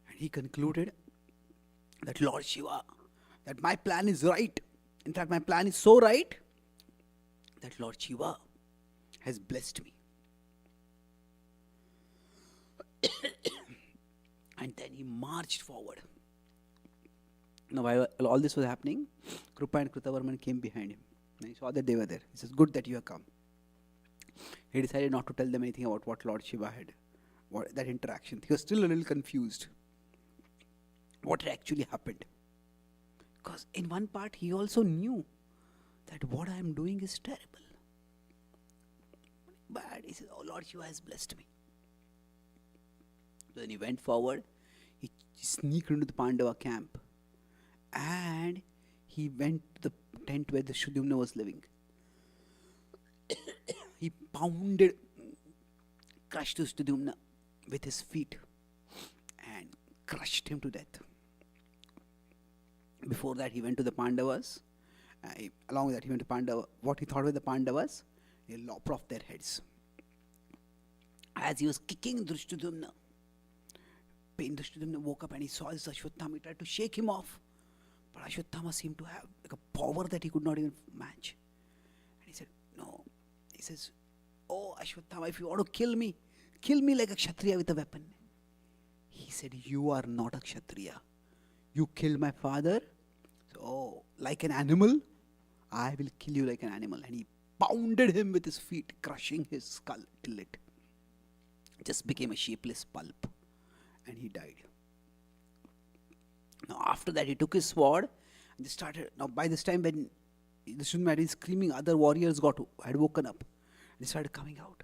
Speaker 3: And he concluded that Lord Shiva, that my plan is right. In fact, my plan is so right that Lord Shiva has blessed me. And then he marched forward. Now, while all this was happening, Krupa and Krutavarman came behind him. And he saw that they were there. He says, good that you have come. He decided not to tell them anything about what Lord Shiva had, that interaction. He was still a little confused. What had actually happened? Because in one part, he also knew that what I am doing is terrible. But he says, oh, Lord Shiva has blessed me. So then he went forward, he sneaked into the Pandava camp, and he went to the tent where the Shudyumna was living. He pounded, crushed Shudyumna with his feet and crushed him to death. Before that, he went to the Pandavas. Along with that, he went to Pandava. What he thought were the Pandavas, he lopped off their heads. As he was kicking Drishtadyumna, Drishtadyumna woke up and he saw this Ashwatthama. He tried to shake him off, but Ashwatthama seemed to have like a power that he could not even match. And he said, no. He says, oh Ashwatthama, if you want to kill me like a Kshatriya with a weapon. He said, you are not a Kshatriya. You killed my father, so like an animal, I will kill you like an animal. And he pounded him with his feet, crushing his skull till it just became a shapeless pulp. And he died. Now after that, he took his sword and just started. Now by this time, when the Shuddha had been screaming, other warriors had woken up. And they started coming out.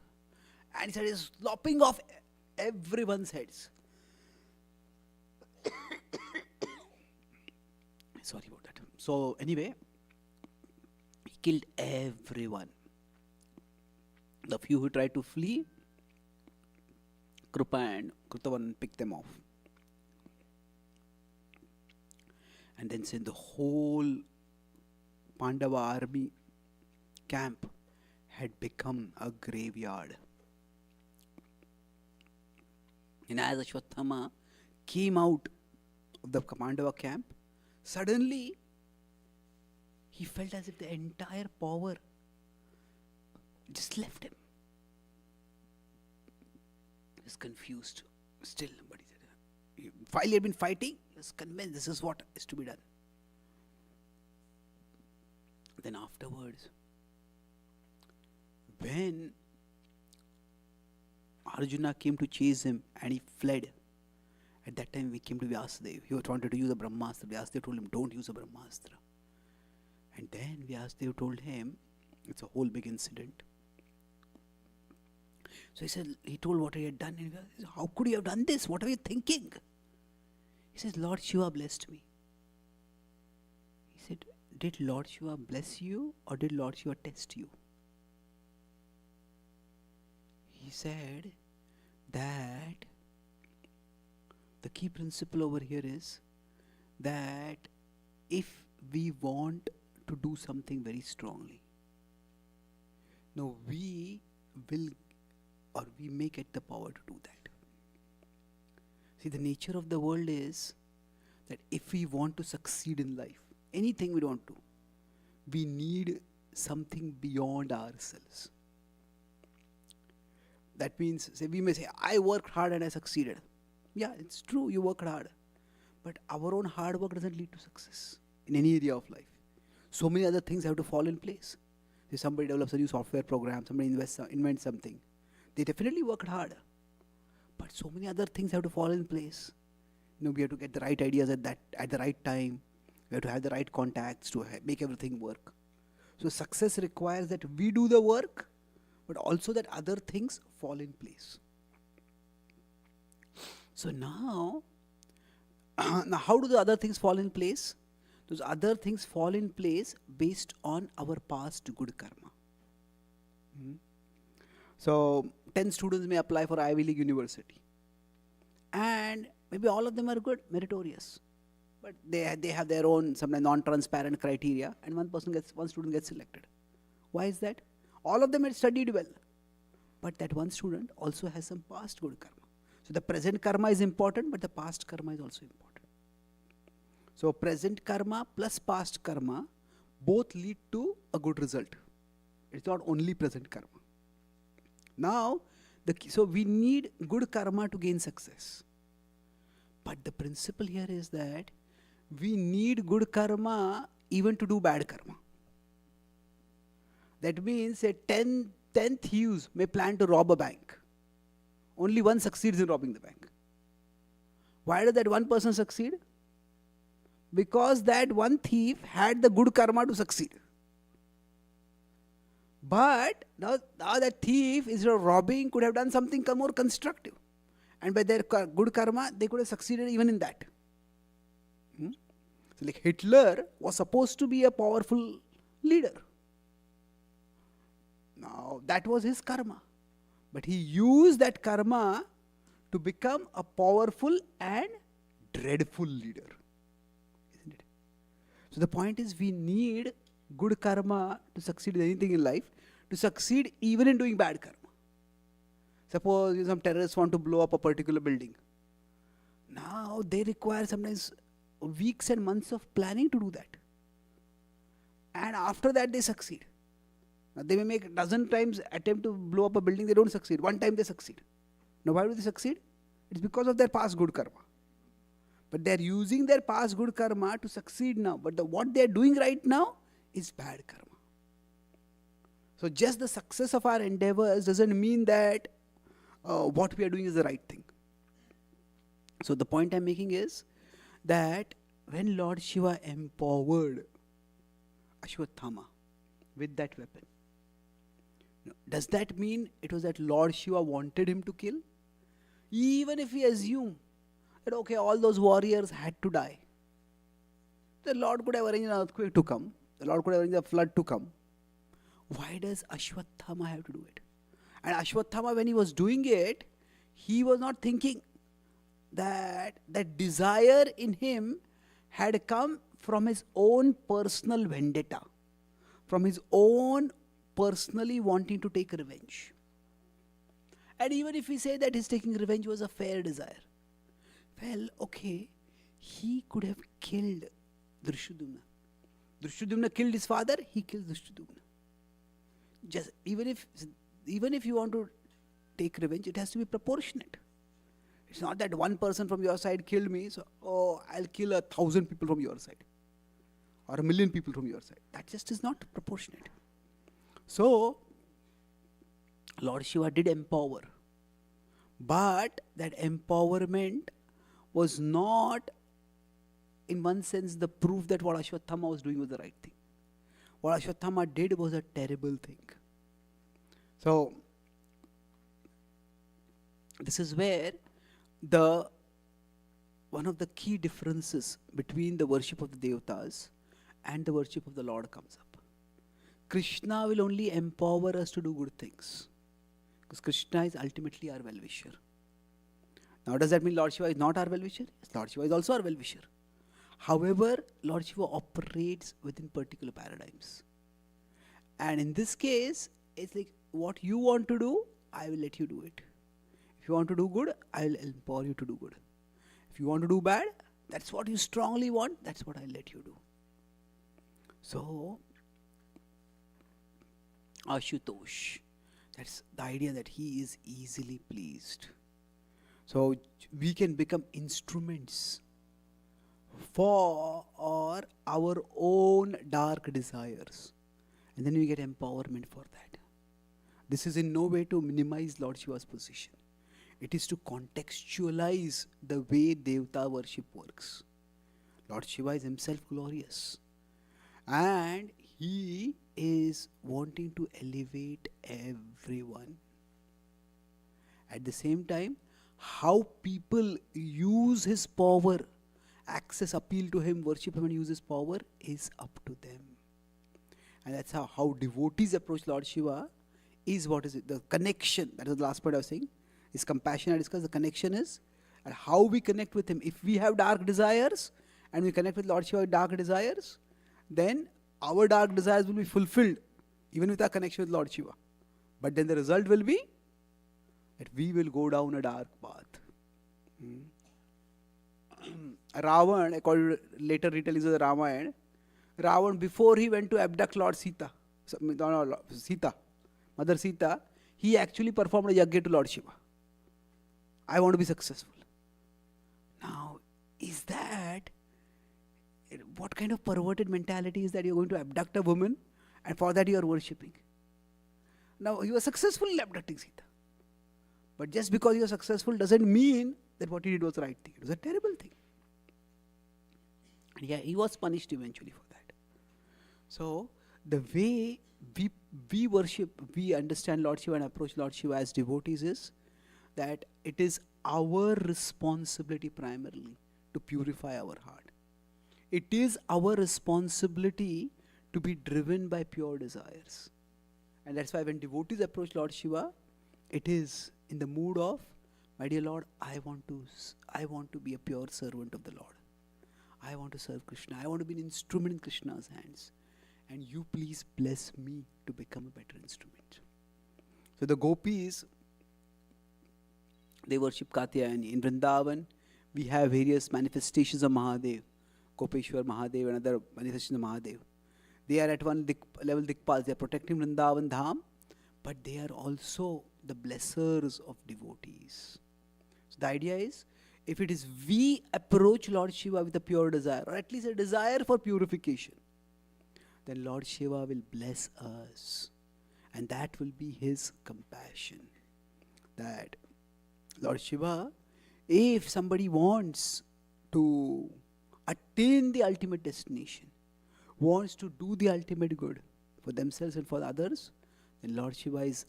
Speaker 3: And he started lopping off everyone's heads. Sorry about that. So anyway, he killed everyone. The few who tried to flee, Krupa and Krutavarman picked them off. And then the whole Pandava army camp had become a graveyard. And as Ashwatthama came out of the Pandava camp, suddenly he felt as if the entire power just left him. He was confused still, but he said, while he had been fighting, he was convinced this is what is to be done. Then afterwards, when Arjuna came to chase him and he fled, at that time we came to Vyasadeva. He wanted to use a Brahmastra. Vyasadeva told him, don't use a Brahmastra. And then Vyasadeva told him, it's a whole big incident. So he told what he had done. And he said, how could you have done this? What are you thinking? He says, Lord Shiva blessed me. He said, did Lord Shiva bless you or did Lord Shiva test you? He said that the key principle over here is that if we want to do something very strongly, now we will or we may get the power to do that. See, the nature of the world is that if we want to succeed in life, anything we want to, we need something beyond ourselves. That means, say, we may say, I worked hard and I succeeded. Yeah, it's true, you worked hard. But our own hard work doesn't lead to success in any area of life. So many other things have to fall in place. If somebody develops a new software program, somebody invents something, they definitely worked hard. But so many other things have to fall in place. We have to get the right ideas at the right time. We have to have the right contacts to make everything work. So success requires that we do the work, but also that other things fall in place. So now how do the other things fall in place? Those other things fall in place based on our past good karma. So 10 students may apply for Ivy League University. And maybe all of them are good, meritorious. But they have their own sometimes non-transparent criteria, and one student gets selected. Why is that? All of them had studied well. But that one student also has some past good karma. So the present karma is important, but the past karma is also important. So present karma plus past karma both lead to a good result. It's not only present karma. Now, so we need good karma to gain success. But the principle here is that we need good karma even to do bad karma. That means 10 thieves may plan to rob a bank. Only one succeeds in robbing the bank. Why does that one person succeed? Because that one thief had the good karma to succeed. But now that thief, instead of robbing, could have done something more constructive. And by their good karma, they could have succeeded even in that. So like Hitler was supposed to be a powerful leader. Now that was his karma. But he used that karma to become a powerful and dreadful leader. Isn't it? So the point is, we need good karma to succeed in anything in life, to succeed even in doing bad karma. Suppose some terrorists want to blow up a particular building. Now they require sometimes weeks and months of planning to do that. And after that they succeed. Now they may make a dozen times attempt to blow up a building, they don't succeed. One time they succeed. Now why do they succeed? It's because of their past good karma. But they're using their past good karma to succeed now. But what they're doing right now is bad karma. So just the success of our endeavors doesn't mean that what we are doing is the right thing. So the point I'm making is that when Lord Shiva empowered Ashwatthama with that weapon, does that mean it was that Lord Shiva wanted him to kill? Even if we assume that okay, all those warriors had to die, the Lord could have arranged an earthquake to come, the Lord could have arranged a flood to come. Why does Ashwatthama have to do it? And Ashwatthama, when he was doing it, he was not thinking that desire in him had come from his own personal vendetta, from his own personally wanting to take revenge. And even if we say that his taking revenge was a fair desire, well, okay, he could have killed Drishtyumna. Drishtyumna killed his father, he kills Drishtyumna. Just even if you want to take revenge, it has to be proportionate. It's not that one person from your side killed me, so I'll kill 1,000 people from your side, or 1,000,000 people from your side. That just is not proportionate. So Lord Shiva did empower, but that empowerment was not, in one sense, the proof that what Ashwatthama was doing was the right thing. What Ashwatthama did was a terrible thing. So this is where one of the key differences between the worship of the Devatas and the worship of the Lord comes up. Krishna will only empower us to do good things, because Krishna is ultimately our well-wisher. Now does that mean Lord Shiva is not our well-wisher? Yes, Lord Shiva is also our well-wisher. However, Lord Shiva operates within particular paradigms. And in this case, it's like, what you want to do, I will let you do it. If you want to do good, I will empower you to do good. If you want to do bad, that's what you strongly want, that's what I'll let you do. So, Ashutosh. That's the idea that he is easily pleased. So we can become instruments for our own dark desires. And then we get empowerment for that. This is in no way to minimize Lord Shiva's position. It is to contextualize the way Devta worship works. Lord Shiva is himself glorious. And he is wanting to elevate everyone. At the same time, how people use his power, access, appeal to him, worship him and use his power is up to them. And that's how devotees approach Lord Shiva is what is it? The connection, that is the last point I was saying, is compassion I discussed. The connection is and how we connect with him. If we have dark desires and we connect with Lord Shiva with dark desires, then our dark desires will be fulfilled even with our connection with Lord Shiva. But then the result will be that we will go down a dark path. Ravan, according to later retellings of the Ramayana, Ravan, before he went to abduct Lord Sita, Sita, Mother Sita, he actually performed a yagya to Lord Shiva. I want to be successful. Now, is that, what kind of perverted mentality is that you're going to abduct a woman and for that you are worshipping? Now, he was successful in abducting Sita. But just because he was successful doesn't mean that what he did was the right thing. It was a terrible thing. And yeah, he was punished eventually for that. So, the way we worship, we understand Lord Shiva and approach Lord Shiva as devotees is that it is our responsibility primarily to purify our heart. It is our responsibility to be driven by pure desires. And that's why when devotees approach Lord Shiva, it is in the mood of, my dear Lord, I want to be a pure servant of the Lord. I want to serve Krishna. I want to be an instrument in Krishna's hands. And you please bless me to become a better instrument. So the gopis, they worship Katyayani. In Vrindavan, we have various manifestations of Mahadev. Gopeshwar Mahadev and other manifestations of Mahadev. They are at one level Dikpals. They are protecting Vrindavan Dham, but they are also the blessers of devotees. So the idea is, if it is we approach Lord Shiva with a pure desire, or at least a desire for purification, then Lord Shiva will bless us. And that will be his compassion. That Lord Shiva, if somebody wants to attain the ultimate destination, wants to do the ultimate good for themselves and for others, then Lord Shiva is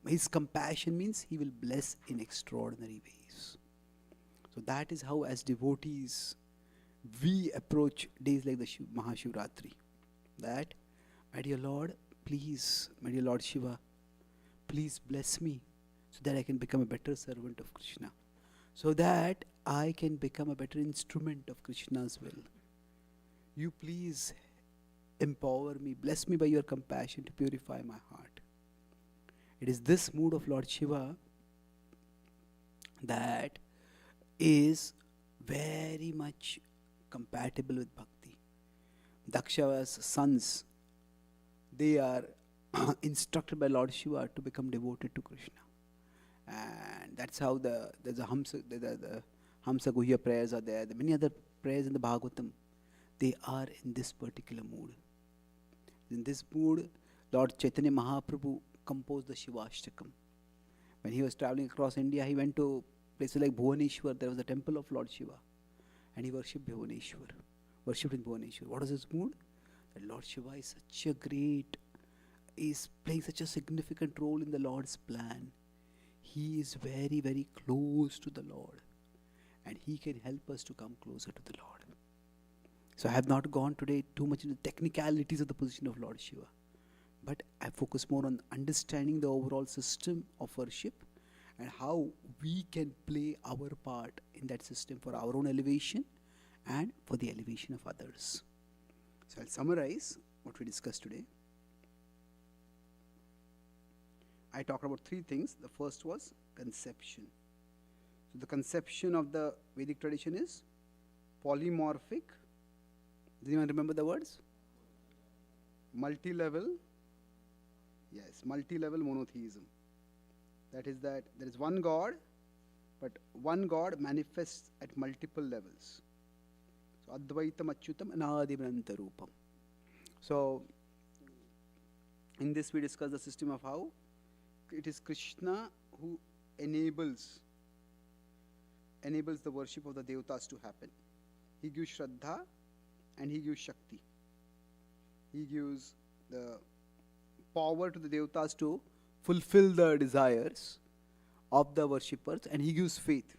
Speaker 3: his compassion means he will bless in extraordinary ways. So that is how as devotees we approach days like the Mahashivratri. That, my dear Lord, please, my dear Lord Shiva, please bless me so that I can become a better servant of Krishna. So that I can become a better instrument of Krishna's will. You please empower me, bless me by your compassion to purify my heart. It is this mood of Lord Shiva that is very much compatible with bhakti. Daksha's sons, they are instructed by Lord Shiva to become devoted to Krishna. And that's how there's a the Hamsa Guhya prayers are there. The many other prayers in the Bhagavatam, they are in this particular mood. In this mood, Lord Chaitanya Mahaprabhu composed the Shivashtakam. When he was traveling across India, he went to places like Bhuvaneshwar. There was a temple of Lord Shiva. And he worshipped in Bhuvaneshwar. What is his mood? That Lord Shiva is is playing such a significant role in the Lord's plan. He is very, very close to the Lord. And he can help us to come closer to the Lord. So I have not gone today too much into technicalities of the position of Lord Shiva. But I focus more on understanding the overall system of worship and how we can play our part in that system for our own elevation and for the elevation of others. So I'll summarize what we discussed today. I talked about three things. The first was conception. So the conception of the Vedic tradition is polymorphic. Does anyone remember the words? Multi-level,
Speaker 4: Yes, multi-level monotheism. That is that there is one God, but one God manifests at multiple levels. So Advaitam Achyutam Anadimanta Rupam. So in this we discuss the system of how it is Krishna who enables the worship of the devatas to happen. He gives Shraddha and he gives Shakti. He gives the power to the devatas to fulfill the desires of the worshippers, and he gives faith.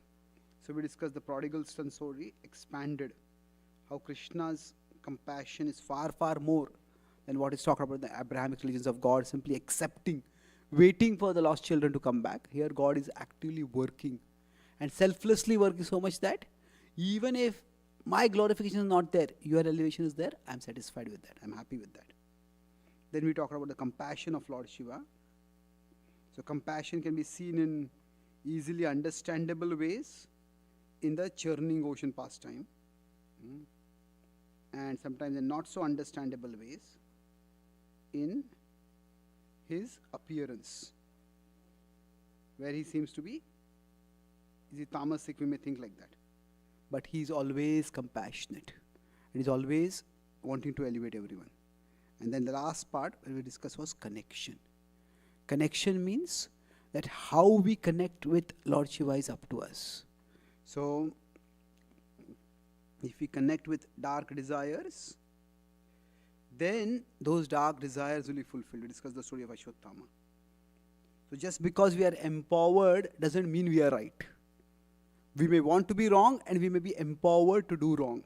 Speaker 4: So we discussed the prodigal son story, expanded how Krishna's compassion is far, far more than what is talked about in the Abrahamic religions of God simply accepting, waiting for the lost children to come back. Here God is actively working and selflessly working so much that even if my glorification is not there, your elevation is there, I am satisfied with that, I am happy with that. Then we talked about the compassion of Lord Shiva. So compassion can be seen in easily understandable ways in the churning ocean pastime, and sometimes in not so understandable ways in his appearance, where he seems to be, is he tamasic, we may think like that. But he is always compassionate and is always wanting to elevate everyone. And then the last part we discussed was connection. Connection means that how we connect with Lord Shiva is up to us. So, if we connect with dark desires, then those dark desires will be fulfilled. We discussed the story of Ashwatthama. So, just because we are empowered doesn't mean we are right. We may want to be wrong and we may be empowered to do wrong.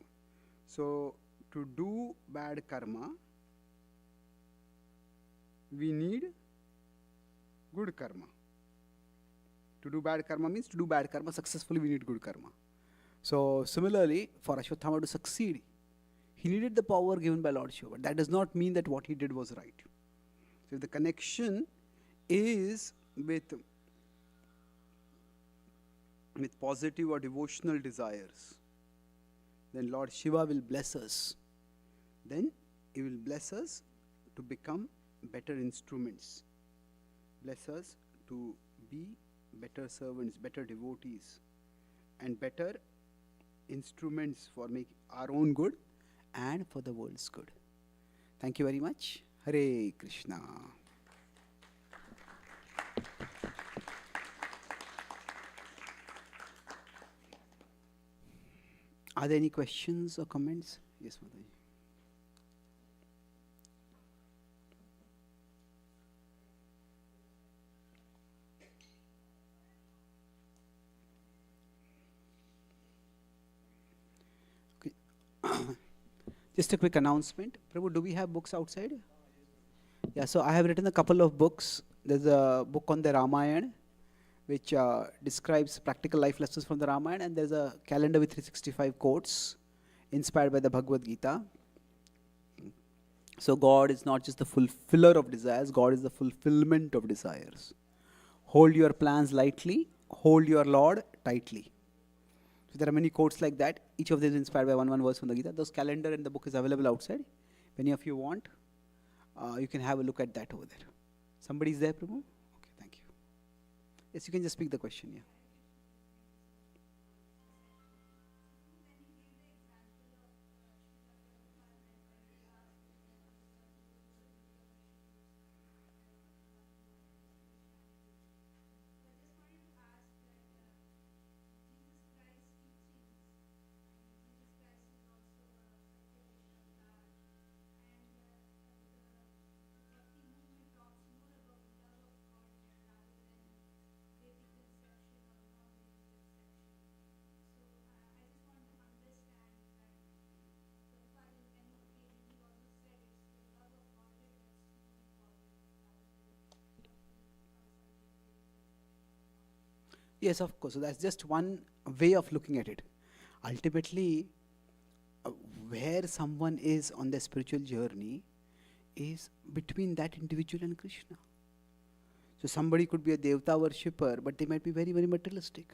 Speaker 4: So, to do bad karma, we need good karma. To do bad karma means to do bad karma successfully, we need good karma. So similarly, for Ashwatthama to succeed, he needed the power given by Lord Shiva. But that does not mean that what he did was right. So if the connection is with positive or devotional desires, then Lord Shiva will bless us. Then he will bless us to become better instruments. Bless us to be better servants, better devotees, and better instruments for making our own good and for the world's good. Thank you very much. Hare Krishna. Are there any questions or comments? Yes, Mataji. Just a quick announcement. Prabhu, do we have books outside? Yeah, so I have written a couple of books. There's a book on the Ramayana, which describes practical life lessons from the Ramayana, and there's a calendar with 365 quotes inspired by the Bhagavad Gita. So God is not just the fulfiller of desires, God is the fulfillment of desires. Hold your plans lightly, hold your Lord tightly. So there are many quotes like that. Each of them is inspired by one verse from the Gita. Those calendar and the book is available outside. If any of you want, you can have a look at that over there. Somebody is there, Prabhu? Okay, thank you. Yes, you can just speak the question, yeah. Yes, of course. So that's just one way of looking at it. Ultimately, where someone is on their spiritual journey is between that individual and Krishna. So somebody could be a Devata worshipper, but they might be very, very materialistic.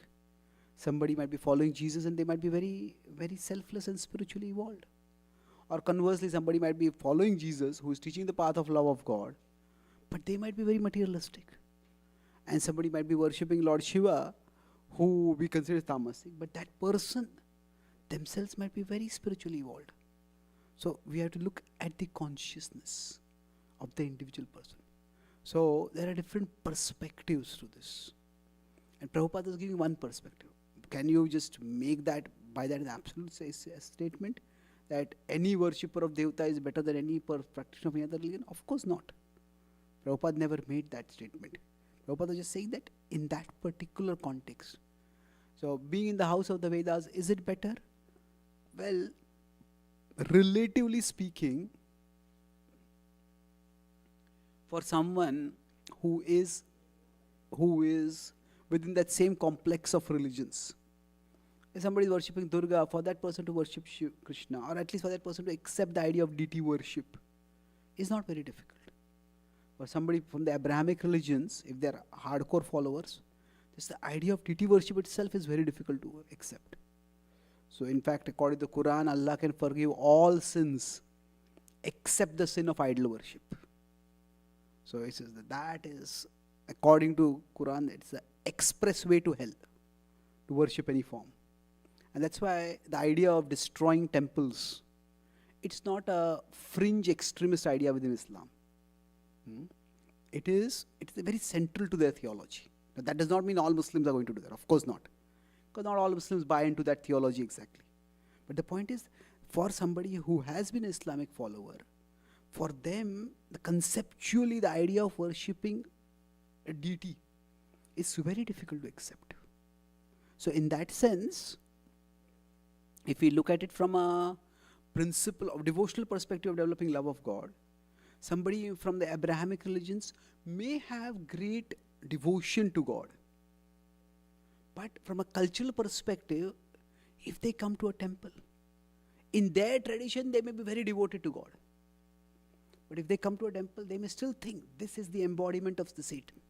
Speaker 4: Somebody might be following Jesus and they might be very, very selfless and spiritually evolved. Or conversely, somebody might be following Jesus, who is teaching the path of love of God,
Speaker 3: but they might be very materialistic. And somebody might be worshipping Lord Shiva, who we consider tamasic, but that person themselves might be very spiritually evolved. So we have to look at the consciousness of the individual person. So there are different perspectives to this. And Prabhupada is giving one perspective. Can you just make that, by that an absolute statement, that any worshipper of Devata is better than any practitioner of any other religion? Of course not. Prabhupada never made that statement. Prabhupada was just saying that in that particular context. So being in the house of the Vedas, is it better? Well, relatively speaking, for someone who is within that same complex of religions, if somebody is worshipping Durga, for that person to worship Krishna, or at least for that person to accept the idea of deity worship, is not very difficult. For somebody from the Abrahamic religions, if they are hardcore followers, just the idea of deity worship itself is very difficult to accept. So in fact, according to the Quran, Allah can forgive all sins except the sin of idol worship. So it says that is, according to Quran, it's the express way to hell, to worship any form. And that's why the idea of destroying temples, it's not a fringe extremist idea within Islam. It's very central to their theology. Now, that does not mean all Muslims are going to do that. Of course not. Because not all Muslims buy into that theology exactly. But the point is, for somebody who has been an Islamic follower, for them, conceptually, the idea of worshipping a deity is very difficult to accept. So in that sense, if we look at it from a principle of devotional perspective of developing love of God, somebody from the Abrahamic religions may have great devotion to God. But from a cultural perspective, if they come to a temple, in their tradition, they may be very devoted to God. But if they come to a temple, they may still think this is the embodiment of the Satan.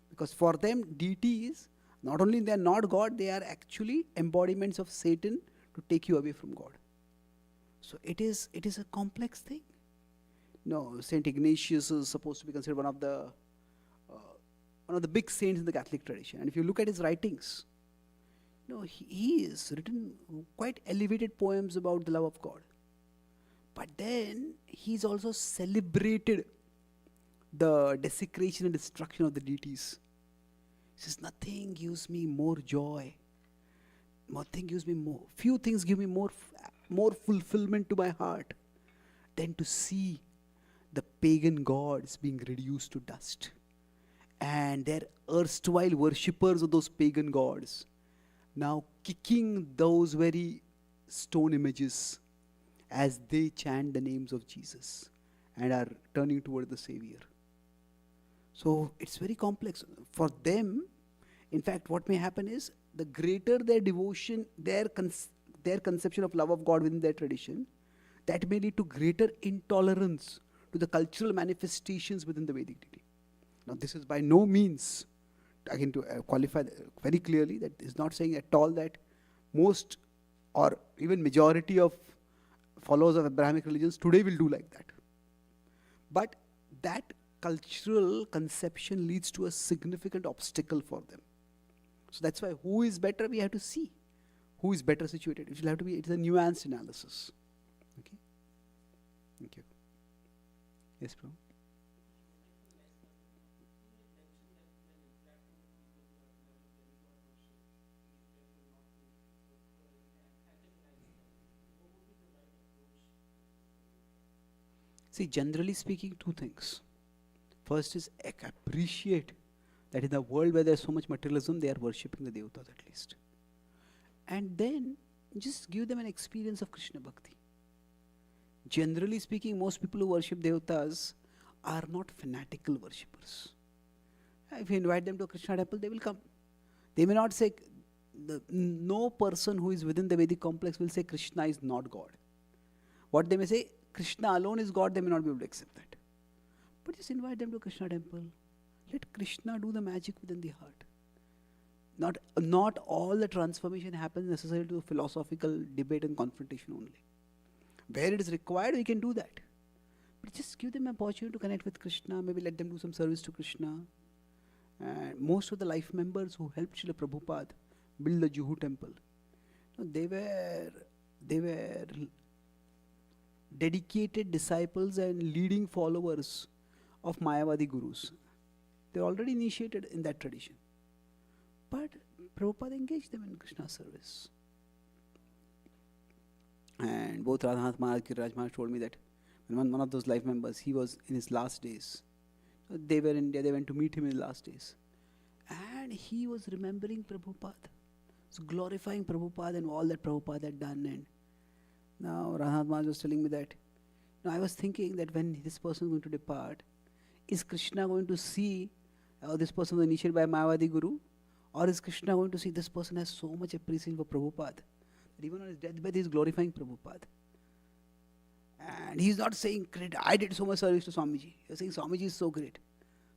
Speaker 3: Because for them, deities, not only they are not God, they are actually embodiments of Satan to take you away from God. So it is a complex thing. No, Saint Ignatius is supposed to be considered one of the big saints in the Catholic tradition. And if you look at his writings, he has written quite elevated poems about the love of God. But then he's also celebrated the desecration and destruction of the deities. He says, nothing gives me more joy. Nothing gives me more. Few things give me more fulfillment to my heart than to see the pagan gods being reduced to dust. And their erstwhile worshippers of those pagan gods now kicking those very stone images as they chant the names of Jesus and are turning toward the Savior. So it's very complex. For them, in fact, what may happen is, the greater their devotion, their conception of love of God within their tradition, that may lead to greater intolerance to the cultural manifestations within the Vedic deity. Now, this is by no means, again to qualify very clearly, that is not saying at all that most or even majority of followers of Abrahamic religions today will do like that. But that cultural conception leads to a significant obstacle for them. So that's why who is better, we have to see who is better situated. It will have to be, it's a nuanced analysis. Okay. Thank you. Yes, bro. See, generally speaking, two things. First is appreciate that in the world where there's so much materialism, they are worshipping the devatas at least. And then just give them an experience of Krishna Bhakti. Generally speaking, most people who worship devatas are not fanatical worshippers. If you invite them to a Krishna temple, they will come. They may not say, no person who is within the Vedic complex will say Krishna is not God. What they may say, Krishna alone is God, they may not be able to accept that. But just invite them to a Krishna temple. Let Krishna do the magic within the heart. Not all the transformation happens necessarily to philosophical debate and confrontation only. Where it is required, we can do that. But just give them an opportunity to connect with Krishna, maybe let them do some service to Krishna. And most of the life members who helped Srila Prabhupada build the Juhu temple, they were dedicated disciples and leading followers of Mayavadi gurus. They're already initiated in that tradition. But Prabhupada engaged them in Krishna service. And both Radhanath Maharaj and Giriraj Maharaj told me that when one of those life members, he was in his last days. They were in India, they went to meet him in his last days. And he was remembering Prabhupada. So glorifying Prabhupada and all that Prabhupada had done. And now Radhanath Maharaj was telling me that, I was thinking that when this person is going to depart, is Krishna going to see this person was initiated by Mayavadi Guru? Or is Krishna going to see this person has so much appreciation for Prabhupada that even on his deathbed he is glorifying Prabhupada? And he's not saying, great, I did so much service to Swamiji. He's saying Swamiji is so great.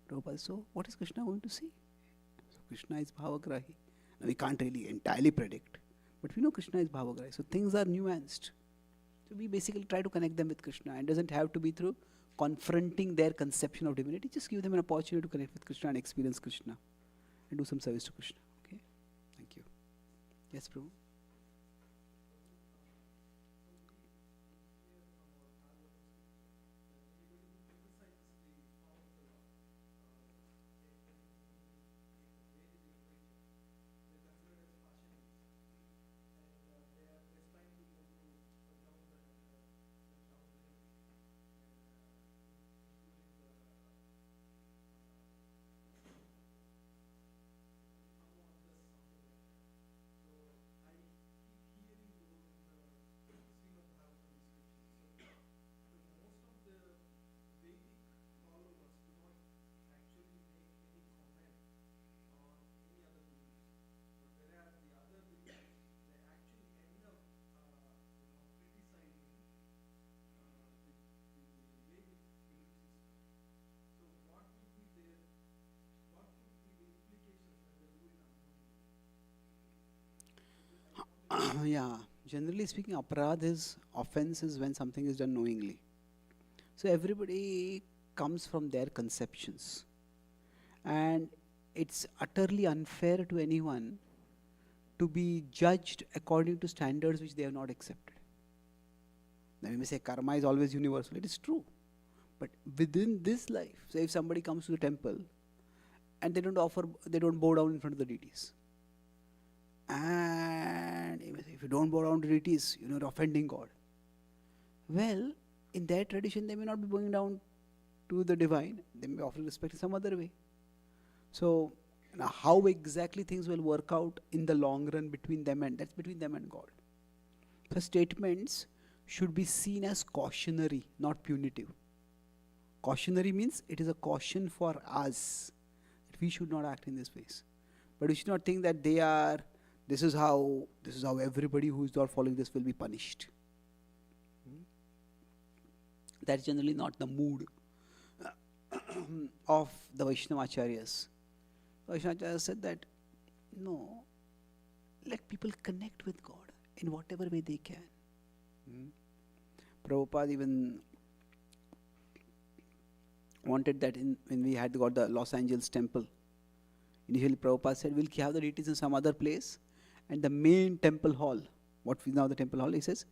Speaker 3: Prabhupada, so what is Krishna going to see? So Krishna is Bhavagrahi. Now we can't really entirely predict, but we know Krishna is Bhavagrahi. So things are nuanced. So we basically try to connect them with Krishna, and it doesn't have to be through confronting their conception of divinity. Just give them an opportunity to connect with Krishna and experience Krishna and do some service to Krishna. Okay? Thank you. Yes, Prabhu. Yeah, generally speaking, aparadh is offense is when something is done knowingly. So everybody comes from their conceptions, and it's utterly unfair to anyone to be judged according to standards which they have not accepted. Now we may say karma is always universal. It is true, but within this life, say if somebody comes to the temple and they don't bow down in front of the deities. And if you don't bow down to deities, you're offending God. Well, in their tradition, they may not be bowing down to the divine. They may be offering respect in some other way. So, now how exactly things will work out in the long run between them and God. The statements should be seen as cautionary, not punitive. Cautionary means it is a caution for us that we should not act in this ways. But we should not think that this is how everybody who is not following this will be punished. That's generally not the mood of the Vaishnavacharyas. Vaishnavacharyas said that, no, let people connect with God in whatever way they can. Prabhupada even wanted that when we had got the Los Angeles temple. Initially Prabhupada said, we'll have the deities in some other place, and the main temple hall, what is now the temple hall, he says,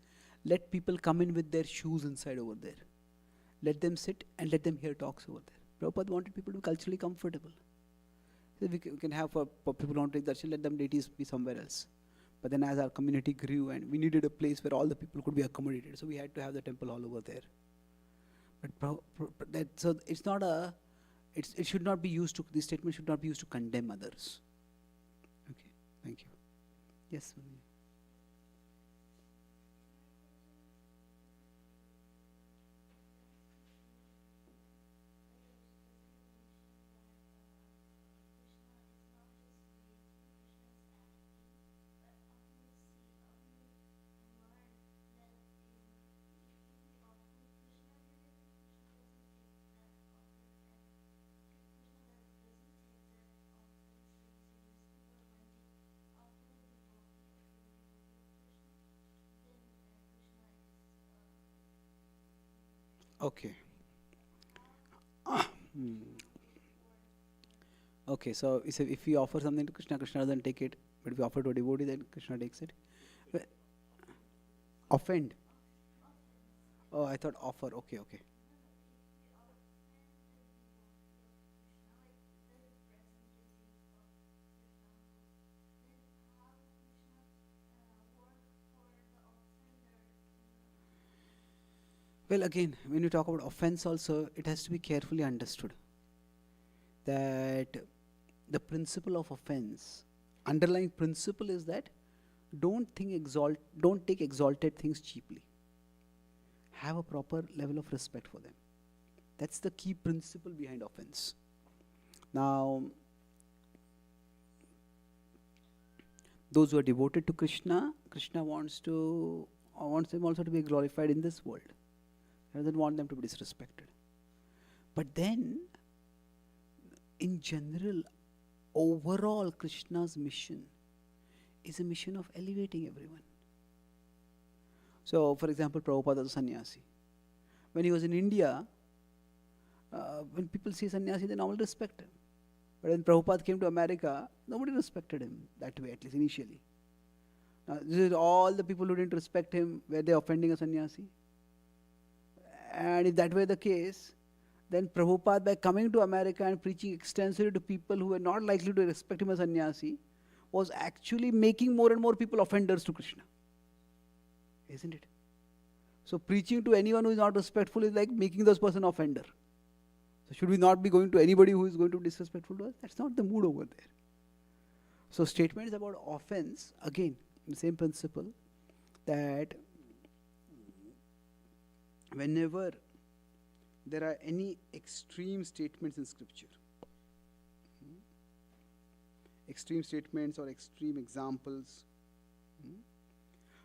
Speaker 3: let people come in with their shoes inside over there. Let them sit and let them hear talks over there. Prabhupada wanted people to be culturally comfortable. So we can have for people who don't take darshan, let them deities be somewhere else. But then as our community grew and we needed a place where all the people could be accommodated, so we had to have the temple hall over there. But so it's not it should not be used to, this statement should not be used to condemn others. Okay, thank you. Yes, Mani. Okay. Hmm. Okay, so if we offer something to Krishna, Krishna doesn't take it. But if we offer to a devotee, then Krishna takes it. Well, offend. Oh, I thought offer. Okay, okay. Well, again, when you talk about offense, also it has to be carefully understood that the principle of offense, underlying principle is that don't take exalted things cheaply. Have a proper level of respect for them. That's the key principle behind offense. Now, those who are devoted to Krishna, Krishna wants them also to be glorified in this world. He doesn't want them to be disrespected. But then, in general, overall, Krishna's mission is a mission of elevating everyone. So, for example, Prabhupada was a sannyasi. When he was in India, when people see sannyasi, they normally respect him. But when Prabhupada came to America, nobody respected him that way, at least initially. Now, this is all the people who didn't respect him, were they offending a sannyasi? And if that were the case, then Prabhupada, by coming to America and preaching extensively to people who were not likely to respect him as sannyasi, was actually making more and more people offenders to Krishna. Isn't it? So preaching to anyone who is not respectful is like making this person offender. So should we not be going to anybody who is going to be disrespectful to us? That's not the mood over there. So statements about offense, again, the same principle, that whenever there are any extreme statements in scripture, extreme statements or extreme examples,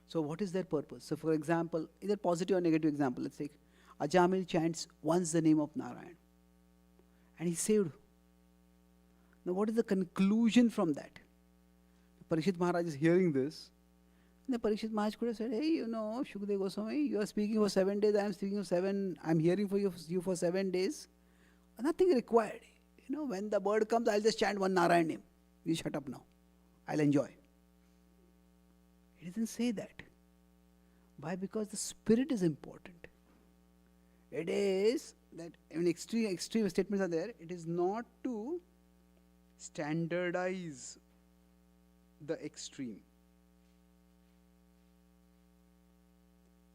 Speaker 3: so what is their purpose? So for example, either positive or negative example, let's take Ajamil chants once the name of Narayan and he's saved. Now what is the conclusion from that? Parishit Maharaj is hearing this. And the Parishit Maharaj could have said, hey, Shukdev Goswami, you are speaking for 7 days, I am speaking for 7, I am hearing for you for 7 days. Nothing required. When the bird comes, I'll just chant one Narayan name. You shut up now. I'll enjoy. He doesn't say that. Why? Because the spirit is important. It is that when extreme statements are there, it is not to standardize the extreme.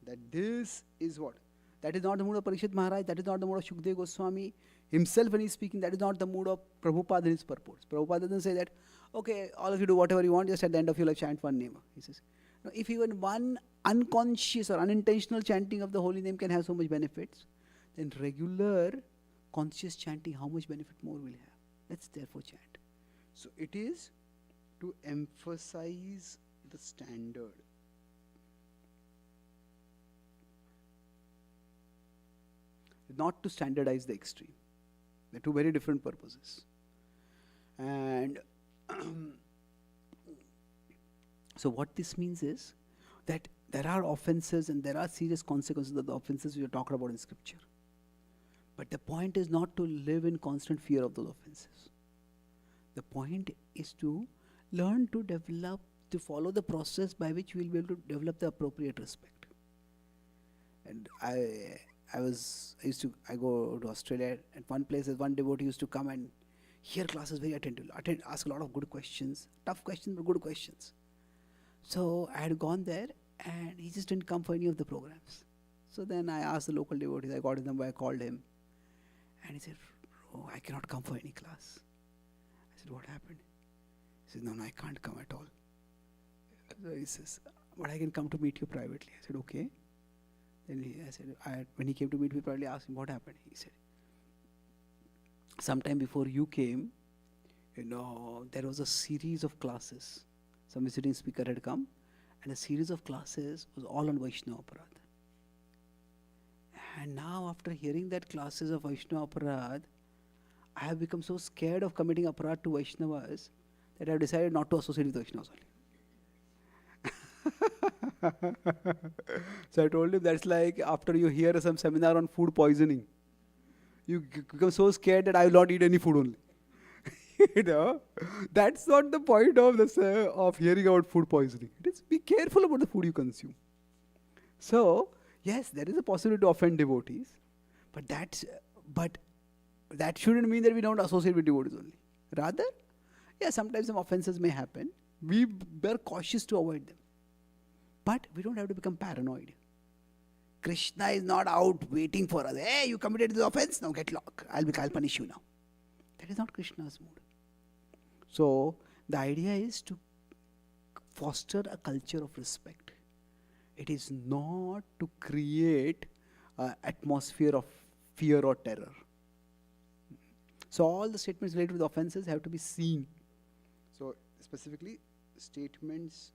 Speaker 3: That this is what? That is not the mood of Parishit Maharaj, that is not the mood of Shukdev Goswami. Himself when he is speaking, that is not the mood of Prabhupada in his purports. Prabhupada doesn't say that, okay, all of you do whatever you want, just at the end of your life chant one name. He says, no, if even one unconscious or unintentional chanting of the holy name can have so much benefits, then regular conscious chanting, how much benefit more will have? Let's therefore chant. So it is to emphasize the standard. Not to standardize the extreme. They're two very different purposes. And so what this means is that there are offenses and there are serious consequences of the offenses we are talking about in scripture. But the point is not to live in constant fear of those offenses. The point is to learn to develop, to follow the process by which we will be able to develop the appropriate respect. And I go to Australia. At one place, one devotee used to come and hear classes very attentively, ask a lot of good questions, tough questions, but good questions. So I had gone there and he just didn't come for any of the programs. So then I asked the local devotees, I got his number, I called him. And he said, oh, I cannot come for any class. I said, what happened? He said, no, I can't come at all. So he says, but I can come to meet you privately. I said, okay. Then when he came to meet me privately, I asked him what happened. He said, sometime before you came, there was a series of classes. Some visiting speaker had come, and a series of classes was all on Vaishnava Aparadh. And now, after hearing that classes of Vaishnava Aparadh, I have become so scared of committing Aparadh to Vaishnavas that I have decided not to associate with Vaishnavas only. So I told him that's like after you hear some seminar on food poisoning.
Speaker 4: you become so scared that I will not eat any food only. You know, that's not the point of this of hearing about food poisoning. It is be careful about the food you consume. So yes, there is a possibility to offend devotees, but that shouldn't mean that we don't associate with devotees only. Rather, yeah, sometimes some offenses may happen. We are cautious to avoid them, but we don't have to become paranoid. Krishna is not out waiting for us. Hey, you committed this offense, now get locked. I'll punish you now. That is not Krishna's mood. So the idea is to foster a culture of respect. It is not to create an atmosphere of fear or terror. So all the statements related with offenses have to be seen. So specifically, statements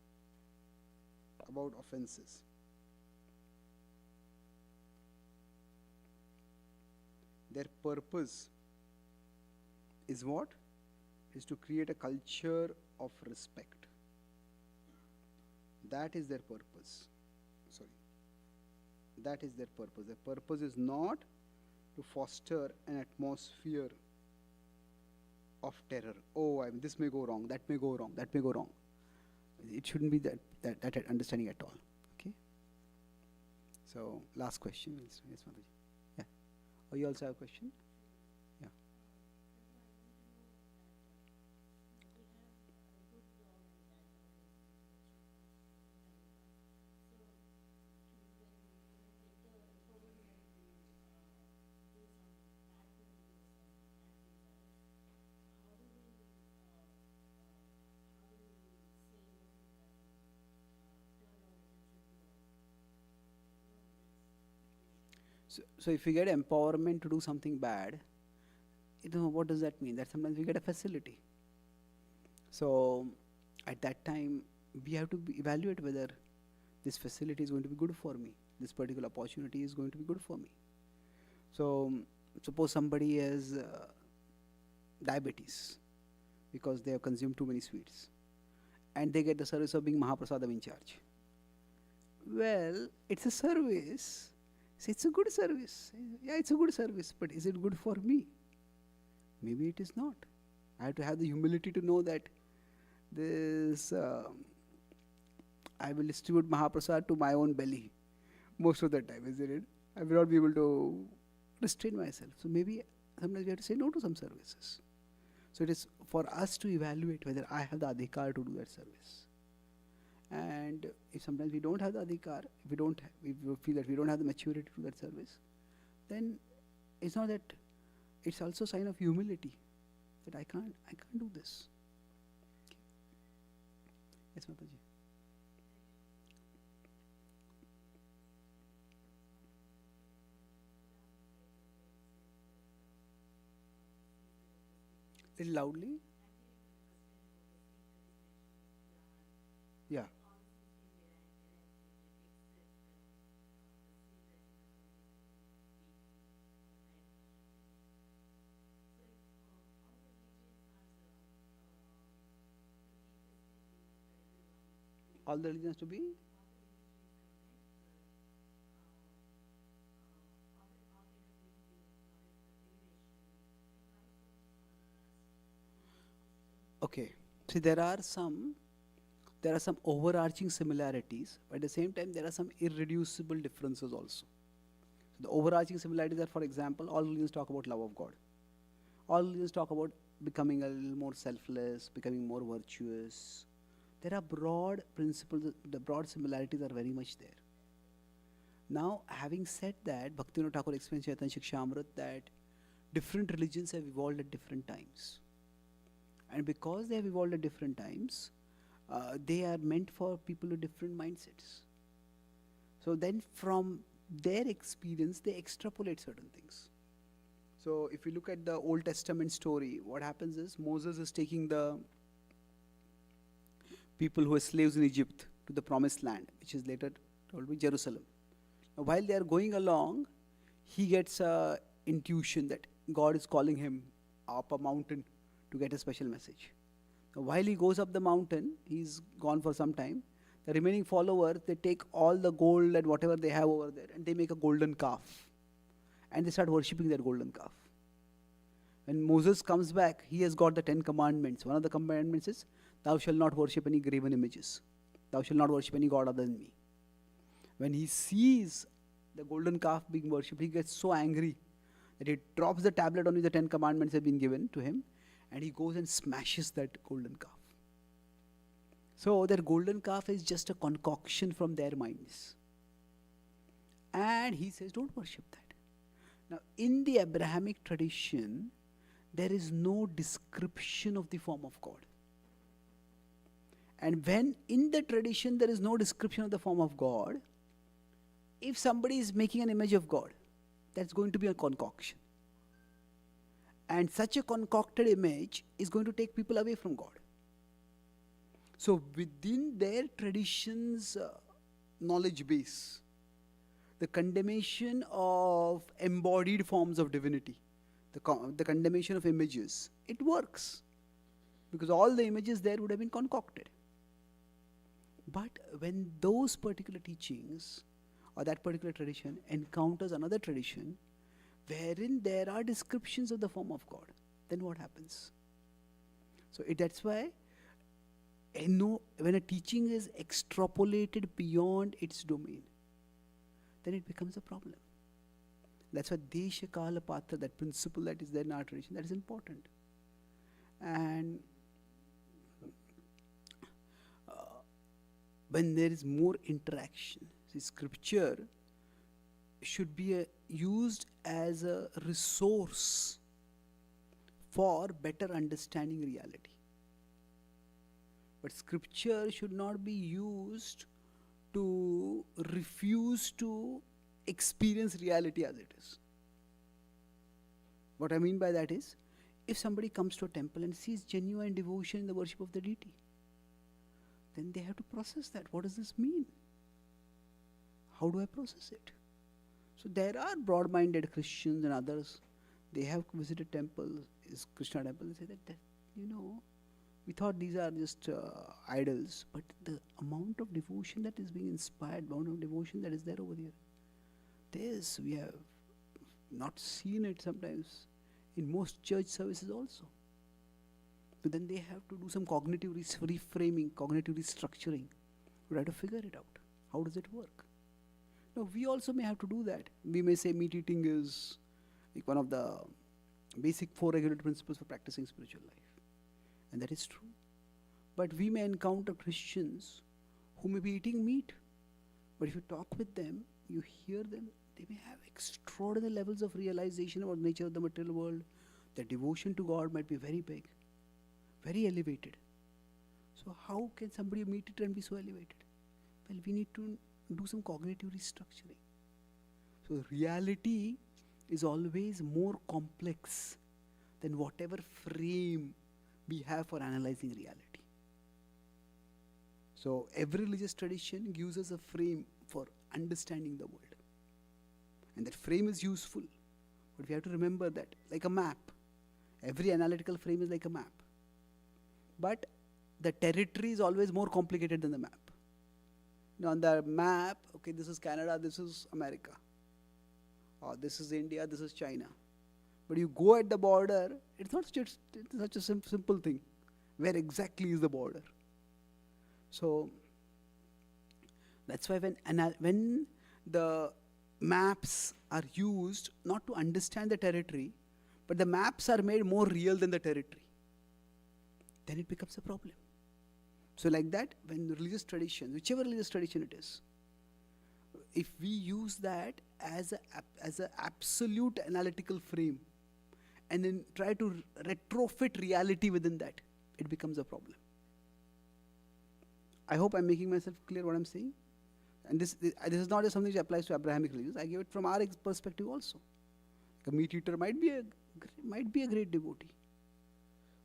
Speaker 4: about offenses. Their purpose is what? Is to create a culture of respect. That is their purpose. Sorry. That is their purpose. Their purpose is not to foster an atmosphere of terror. Oh, this may go wrong, that may go wrong, that may go wrong. It shouldn't be that understanding at all. Okay. So last question. Yes, Mataji. Yeah. Oh, you also have a question? Yeah. So if we get empowerment to do something bad, what does that mean? That sometimes we get a facility. So at that time, we have to evaluate whether this facility is going to be good for me. This particular opportunity is going to be good for me. So suppose somebody has diabetes because they have consumed too many sweets, and they get the service of being Mahaprasadam in charge. Well, it's a service. See, it's a good service. Yeah, it's a good service, but is it good for me? Maybe it is not. I have to have the humility to know that this I will distribute Mahaprasad to my own belly most of the time, isn't it? I will not be able to restrain myself. So maybe sometimes we have to say no to some services. So it is for us to evaluate whether I have the adhikar to do that service. And if sometimes we don't have the adhikar, if we feel that we don't have the maturity to do that service, then it's not that, it's also a sign of humility that I can't do this. Okay. Yes, Mataji. Little loudly. Yeah. All the religions to be? Okay. See, there are some overarching similarities, but at the same time there are some irreducible differences also. So the overarching similarities are, for example, all religions talk about love of God. All religions talk about becoming a little more selfless, becoming more virtuous. There are broad principles, the broad similarities are very much there. Now, having said that, Bhaktivinoda Thakur explains in Chaitanya Shikshamrit that different religions have evolved at different times. And because they have evolved at different times, they are meant for people with different mindsets. So then from their experience, they extrapolate certain things. So if you look at the Old Testament story, what happens is Moses is taking the people who were slaves in Egypt to the promised land, which is later told to be Jerusalem. Now, while they are going along, he gets an intuition that God is calling him up a mountain to get a special message. Now, while he goes up the mountain, he's gone for some time. The remaining followers, they take all the gold and whatever they have over there and they make a golden calf. And they start worshipping that golden calf.
Speaker 3: When Moses comes back, he has got the 10 commandments. One of the commandments is, thou shalt not worship any graven images. Thou shalt not worship any god other than me. When he sees the golden calf being worshipped, he gets so angry that he drops the tablet on which the 10 commandments have been given to him, and he goes and smashes that golden calf. So their golden calf is just a concoction from their minds. And he says, don't worship that. Now, in the Abrahamic tradition, there is no description of the form of God. And when in the tradition there is no description of the form of God, if somebody is making an image of God, that's going to be a concoction. And such a concocted image is going to take people away from God. So within their tradition's knowledge base, the condemnation of embodied forms of divinity, the condemnation of images, it works. Because all the images there would have been concocted. But when those particular teachings or that particular tradition encounters another tradition wherein there are descriptions of the form of God, then what happens? So that's why when a teaching is extrapolated beyond its domain, then it becomes a problem. That's why Desha Kala Patra, that principle that is there in our tradition, that is important. And when there is more interaction, see, scripture should be used as a resource for better understanding reality. But scripture should not be used to refuse to experience reality as it is. What I mean by that is, if somebody comes to a temple and sees genuine devotion in the worship of the deity, then they have to process that. What does this mean? How do I process it? So there are broad-minded Christians and others. They have visited temples, Krishna temple, and say that we thought these are just idols, but the amount of devotion that is being inspired, amount of devotion that is there over here, we have not seen it sometimes in most church services also. So then they have to do some cognitive reframing, cognitive restructuring. We have to figure it out. How does it work? Now, we also may have to do that. We may say meat eating is like one of the basic 4 regulative principles for practicing spiritual life. And that is true. But we may encounter Christians who may be eating meat. But if you talk with them, you hear them, they may have extraordinary levels of realization about the nature of the material world. Their devotion to God might be very big, very elevated. So how can somebody be meat eater and be so elevated? Well, we need to do some cognitive restructuring. So reality is always more complex than whatever frame we have for analyzing reality. So every religious tradition gives us a frame for understanding the world. And that frame is useful. But we have to remember that, like a map. Every analytical frame is like a map. But the territory is always more complicated than the map. Now on the map, okay, this is Canada, this is America. Or this is India, this is China. But you go at the border, it's not just such a simple thing. Where exactly is the border? So that's why when the maps are used not to understand the territory, but the maps are made more real than the territory, then it becomes a problem. So like that, when the religious tradition, whichever religious tradition it is, if we use that as an absolute analytical frame and then try to retrofit reality within that, it becomes a problem. I hope I'm making myself clear what I'm saying. And this is not just something which applies to Abrahamic religions. I give it from our perspective also. A meat eater might be a great devotee.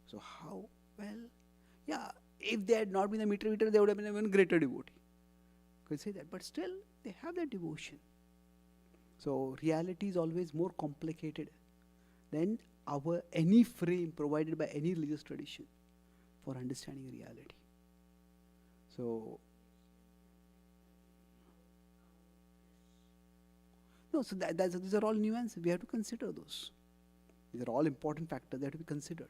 Speaker 3: So how? Well, yeah, if they had not been a meat eater, they would have been an even greater devotee. Could say that. But still, they have that devotion. So reality is always more complicated than any frame provided by any religious tradition for understanding reality. So no, so these are all nuances. We have to consider those.
Speaker 4: These are all important factors that we consider.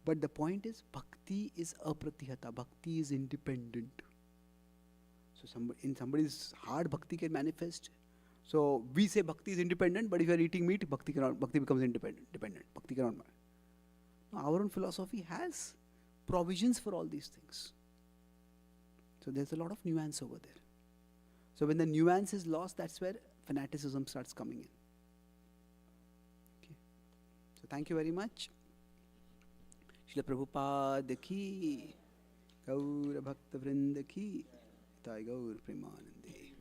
Speaker 4: But the point is, bhakti is apratihata. Bhakti is independent. So in somebody's heart, bhakti can manifest. So we say bhakti is independent, but if you are eating meat, bhakti becomes independent. Bhakti cannot. Now, our own philosophy has provisions for all these things. So there's a lot of nuance over there. So when the nuance is lost, that's where fanaticism starts coming in. Okay. So thank you very much. Srila Prabhupada ki, Gaur Bhakta Vrinda ki, Jai Gaur Premanande.